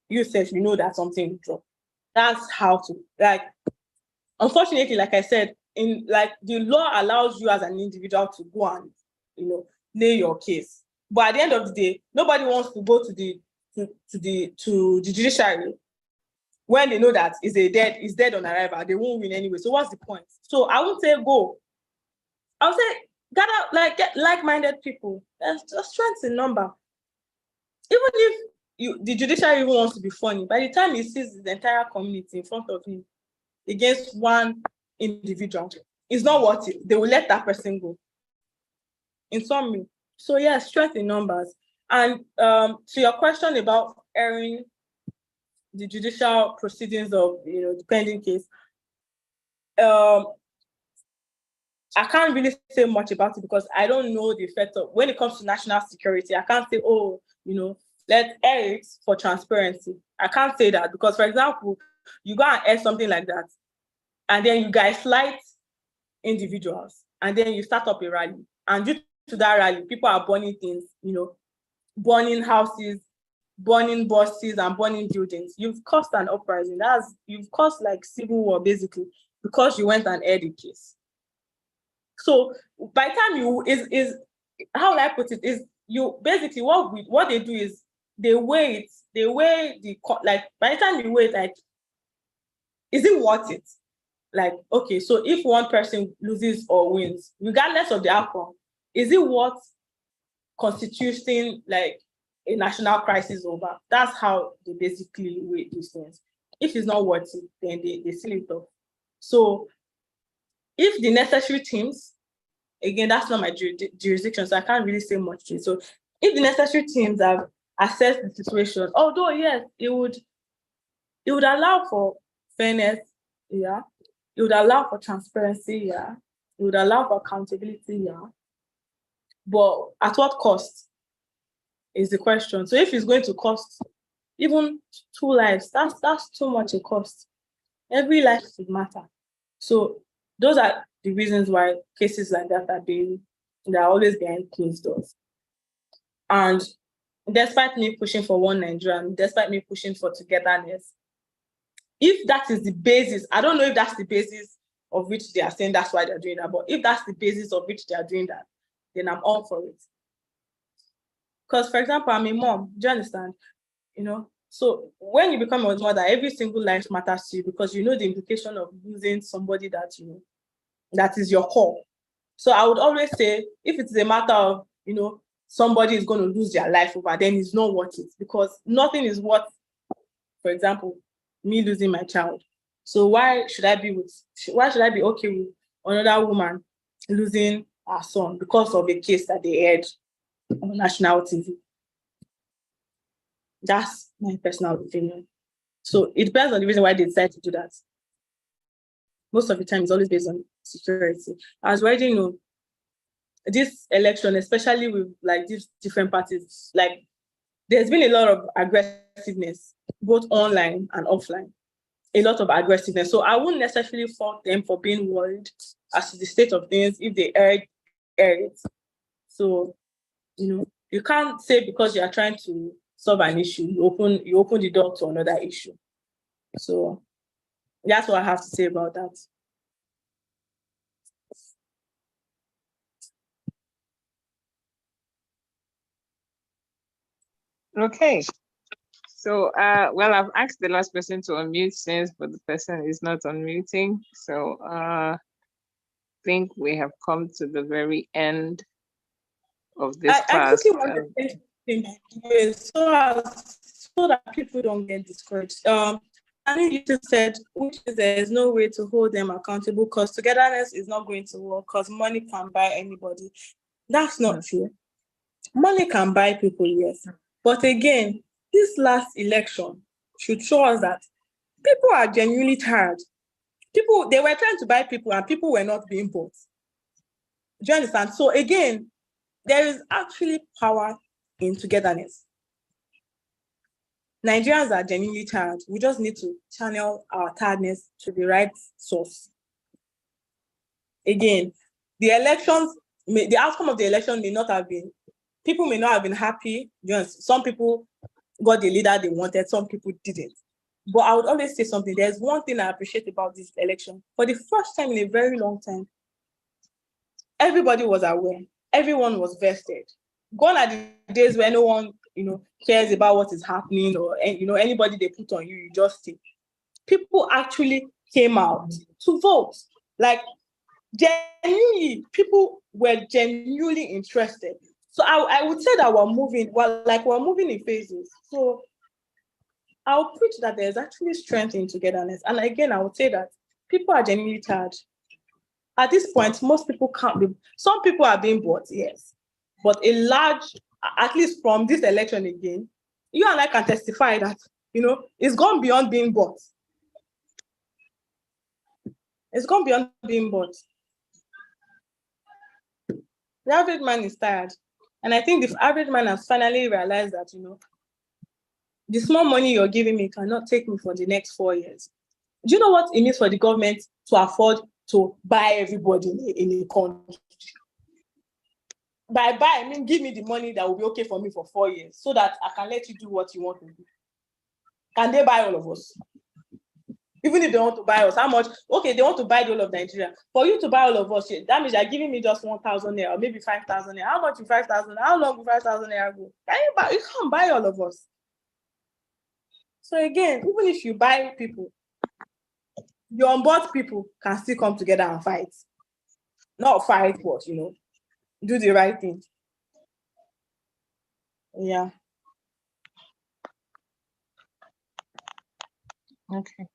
You said that something will drop. That's how to, unfortunately, like I said, the law allows you as an individual to go and, lay your case. But at the end of the day, nobody wants to go to the judiciary when they know that is dead on arrival. They won't win anyway. So what's the point? So I would say go. I'll say gather, get like-minded people. There's just strength in number. Even if the judiciary even wants to be funny, by the time he sees the entire community in front of him against one individual, it's not worth it. They will let that person go. In some way. So yeah, strength in numbers. And to your question about airing the judicial proceedings of the pending case, I can't really say much about it because I don't know the effect of when it comes to national security. I can't say, let's air it for transparency. I can't say that because, for example, you go and air something like that, and then you guys slight individuals, and then you start up a rally, and due to that rally, people are burning things, burning houses, burning buses, and burning buildings. You've caused an uprising. You've caused like civil war basically because you went and aired the case. So by the time how will I put it, is you basically what they do is they weigh by the time you weigh it, like, is it worth it? Like, okay, so if one person loses or wins, regardless of the outcome, is it worth constituting like a national crisis over? That's how they basically weigh these things. If it's not worth it, then they seal it off. So if the necessary teams, again, that's not my jurisdiction, so I can't really say much to it. So if the necessary teams have assessed the situation, although yes, it would allow for fairness, yeah. It would allow for transparency, yeah. It would allow for accountability, yeah. But at what cost is the question. So if it's going to cost even 2 lives, that's too much a cost. Every life should matter. So those are the reasons why cases like that they're always behind closed doors. And despite me pushing for one Nigerian, despite me pushing for togetherness, if that is the basis, I don't know if that's the basis of which they are saying that's why they're doing that, but if that's the basis of which they are doing that, then I'm all for it. Because, for example, I'm a mom, do you understand? So when you become a mother, every single life matters to you because you know the implication of losing somebody that that is your core. So I would always say, if it's a matter of, somebody is going to lose their life over, then it's not worth it because nothing is worth, for example, me losing my child. So why should I be okay with another woman losing her son because of a case that they aired on national TV? That's my personal opinion. So it depends on the reason why they decide to do that. Most of the time, it's always based on security. As we already know, this election, especially with like these different parties, like there's been a lot of aggressiveness, both online and offline. A lot of aggressiveness. So I wouldn't necessarily fault them for being worried as to the state of things if they air it. So, you can't say because you are trying to solve an issue, you open the door to another issue. So that's what I have to say about that. Okay. So, well, I've asked the last person to unmute since, but the person is not unmuting. So, I think we have come to the very end of this I task. quickly want to say something so that people don't get discouraged. I think you just said, which is there is no way to hold them accountable because togetherness is not going to work because money can buy anybody. That's not true. Money can buy people, yes. But again, this last election should show us that people are genuinely tired. They were trying to buy people and people were not being bought. Do you understand? So again, there is actually power in togetherness. Nigerians are genuinely tired. We just need to channel our tiredness to the right source. Again, the outcome of the election may not have been, people may not have been happy. Some people got the leader they wanted, some people didn't. But I would always say something. There's one thing I appreciate about this election. For the first time in a very long time, everybody was aware. Everyone was vested. Gone are the days where no one, cares about what is happening or, anybody they put on you, you just take. People actually came out to vote. Like, genuinely, people were genuinely interested. So I would say that we're moving in phases. So I'll preach that there's actually strength in togetherness. And again, I would say that people are genuinely tired. At this point, most people can't be, some people are being bought, yes. But a large, at least from this election again, you and I can testify that, it's gone beyond being bought. It's gone beyond being bought. The average man is tired. And I think the average man has finally realized that, the small money you're giving me cannot take me for the next 4 years. Do you know what it means for the government to afford to buy everybody in the country? By buy, I mean give me the money that will be okay for me for 4 years so that I can let you do what you want to do. Can they buy all of us? Even if they want to buy us, how much? Okay, they want to buy the whole of Nigeria. For you to buy all of us, that means you're giving me just 1,000 naira or maybe 5,000 naira. How much is 5,000? How long will 5,000 naira go? You can't buy all of us. So again, even if you buy people, your on-board people can still come together and fight. Not fight, but do the right thing. Yeah. Okay.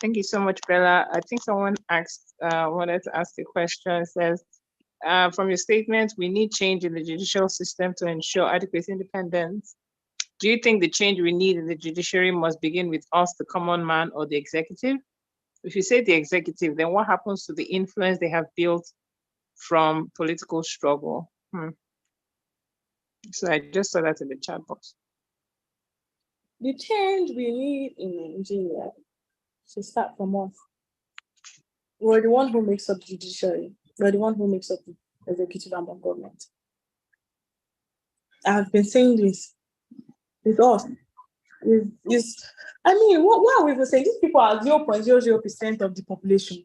Thank you so much, Bella. I think someone wanted to ask a question. It says, from your statement, we need change in the judicial system to ensure adequate independence. Do you think the change we need in the judiciary must begin with us, the common man, or the executive? If you say the executive, then what happens to the influence they have built from political struggle? So I just saw that in the chat box. The change we need in Nigeria should start from us. We're the one who makes up the judiciary. We're the one who makes up the executive arm of government. I've been saying this. It's us. What are we even saying? These people are 0.00% of the population.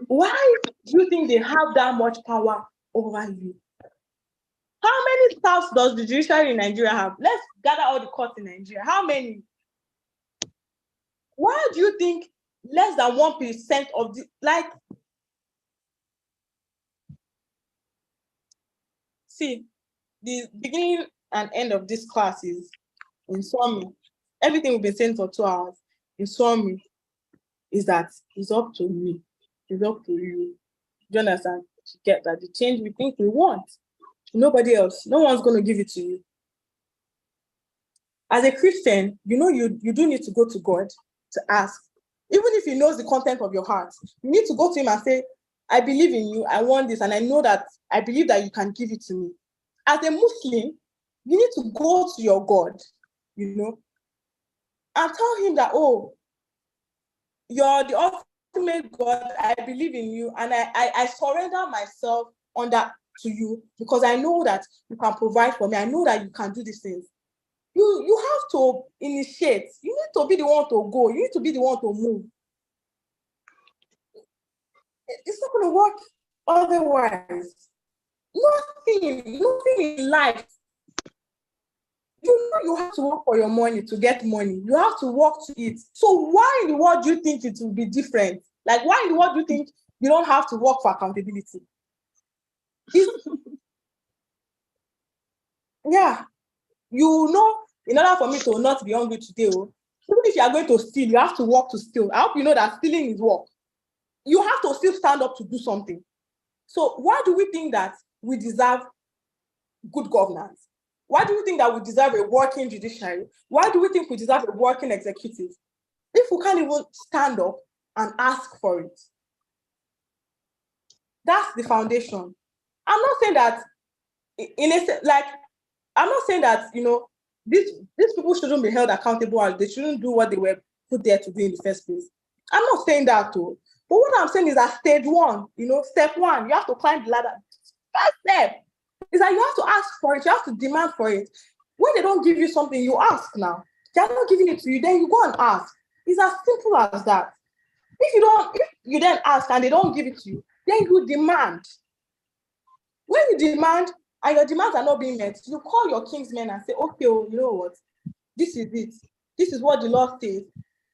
Why do you think they have that much power over you? How many staffs does the judiciary in Nigeria have? Let's gather all the courts in Nigeria. How many? Why do you think less than 1% of see, the beginning and end of this class is in summary. Everything we've been saying for 2 hours, in summary, is that it's up to me. It's up to you. Do you understand? To get that the change we think we want. Nobody else. No one's going to give it to you. As a Christian, you do need to go to God to ask. Even if he knows the content of your heart, you need to go to him and say, I believe in you, I want this, and I know that I believe that you can give it to me. As a Muslim, you need to go to your God, and tell him that, oh, you're the ultimate God, I believe in you, and I surrender myself on that to you because I know that you can provide for me. I know that you can do these things. You have to initiate. You need to be the one to go. You need to be the one to move. It's not going to work otherwise. Nothing in life. You have to work for your money to get money. You have to work to eat. So why in the world do you think it will be different? Like, why in the world do you think you don't have to work for accountability? Yeah. In order for me to not be hungry today, even if you are going to steal, you have to work to steal. I hope you know that stealing is work. You have to still stand up to do something. So why do we think that we deserve good governance? Why do we think that we deserve a working judiciary? Why do we think we deserve a working executive? If we can't even stand up and ask for it. That's the foundation. I'm not saying that I'm not saying that, these people shouldn't be held accountable and they shouldn't do what they were put there to do in the first place. I'm not saying that too. But what I'm saying is that stage one, step one, you have to climb the ladder. First step is that you have to ask for it. You have to demand for it. When they don't give you something, you ask now. They're not giving it to you, then you go and ask. It's as simple as that. If you then ask and they don't give it to you, then you demand. When you demand and your demands are not being met, you call your kingsmen and say, okay, you know what? This is it. This is what the law says.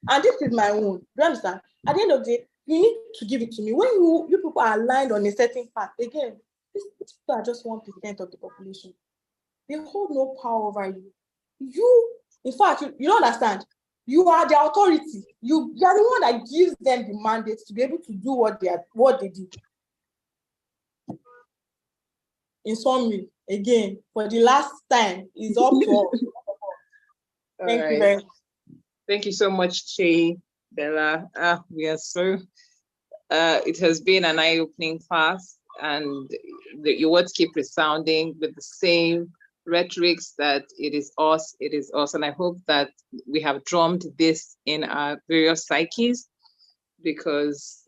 And this is my own. Do you understand? At the end of the day, You need to give it to me. When you people are aligned on a certain path, again, these people are just 1% of the population. They hold no power over you. In fact, you don't understand. You are the authority. You are the one that gives them the mandate to be able to do what they do. In summary, again, for the last time, it's up to us. Thank you very much. Thank you so much, Shay, Bella. We are so, it has been an eye-opening class, and your words keep resounding with the same rhetorics that it is us. And I hope that we have drummed this in our various psyches, because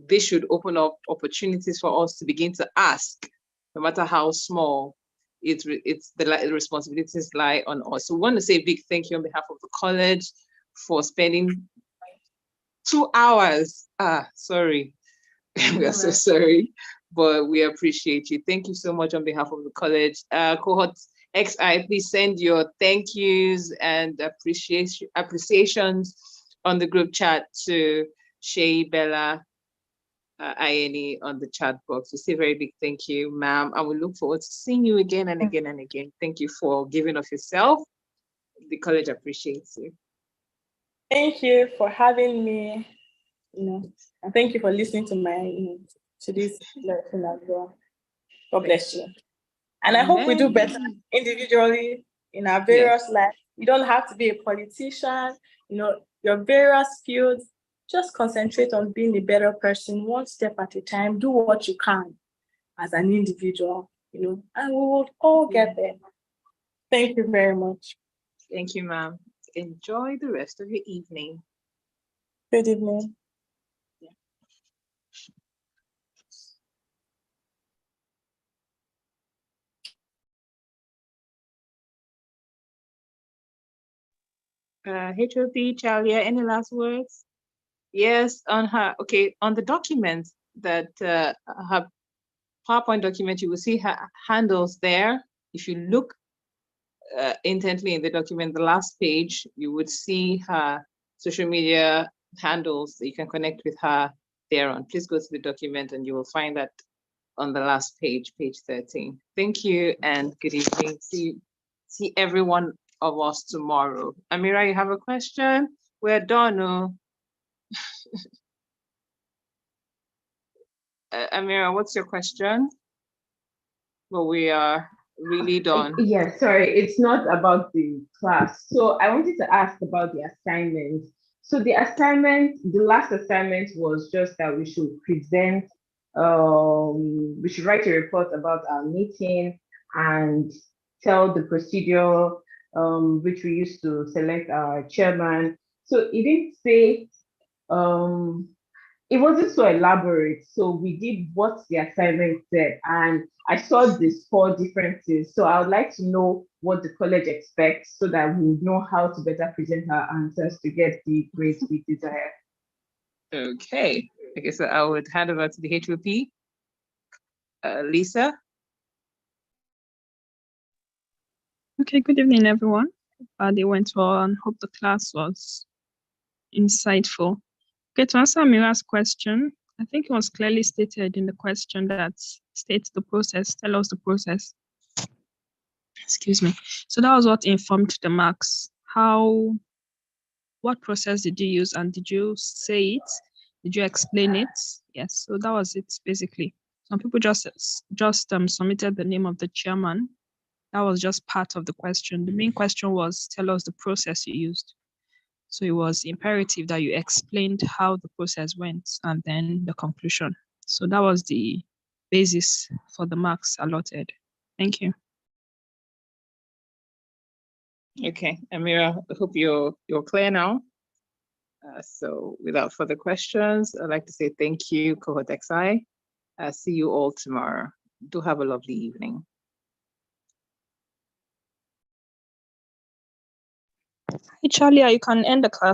this should open up opportunities for us to begin to ask, no matter how small, the responsibilities lie on us. So we want to say a big thank you on behalf of the college for spending 2 hours. Sorry, we are so sorry, but we appreciate you. Thank you so much on behalf of the college. Cohort XI, please send your thank yous and appreciations on the group chat to Shay, Bella, INE on the chat box. We say a very big thank you, ma'am. I will look forward to seeing you again and again and again. Thank you for giving of yourself. The college appreciates you. Thank you for having me, and thank you for listening to my, to this lesson as well. God bless you. And I hope we do better individually in our various lives. You don't have to be a politician, your various fields. Just concentrate on being a better person, one step at a time. Do what you can as an individual, and we will all get there. Thank you very much. Thank you, ma'am. Enjoy the rest of your evening. Good evening. HOP, Chalia, any last words? Yes, on the document that her PowerPoint document, you will see her handles there. If you look intently in the document, the last page, you would see her social media handles that you can connect with her there on. Please go to the document and you will find that on the last page, page 13. Thank you and good evening. See every one of us tomorrow. Amira, you have a question? We're done. Amira, what's your question? Well, we are really done. Yeah, sorry, it's not about the class. So I wanted to ask about the assignment. So the last assignment was just that we should present, we should write a report about our meeting and tell the procedure which we used to select our chairman. So it didn't say, it wasn't so elaborate. So we did what the assignment said, and I saw these 4 differences. So I would like to know what the college expects so that we know how to better present our answers to get the grades we desire. Okay, I guess I would hand over to the HOP. Lisa? Okay, good evening, everyone. They went well and hope the class was insightful. Okay, to answer Amira's question, I think it was clearly stated in the question that states the process, tell us the process. Excuse me. So that was what informed the marks. What process did you use and did you say it? Did you explain it? Yes, so that was it basically. Some people just submitted the name of the chairman. That was just part of the question. The main question was, tell us the process you used. So it was imperative that you explained how the process went and then the conclusion. So that was the basis for the marks allotted. Thank you. Okay, Amira, I hope you're clear now. So without further questions, I'd like to say thank you, Cohort XI. See you all tomorrow. Do have a lovely evening. Hey, Charlie, you can end the class.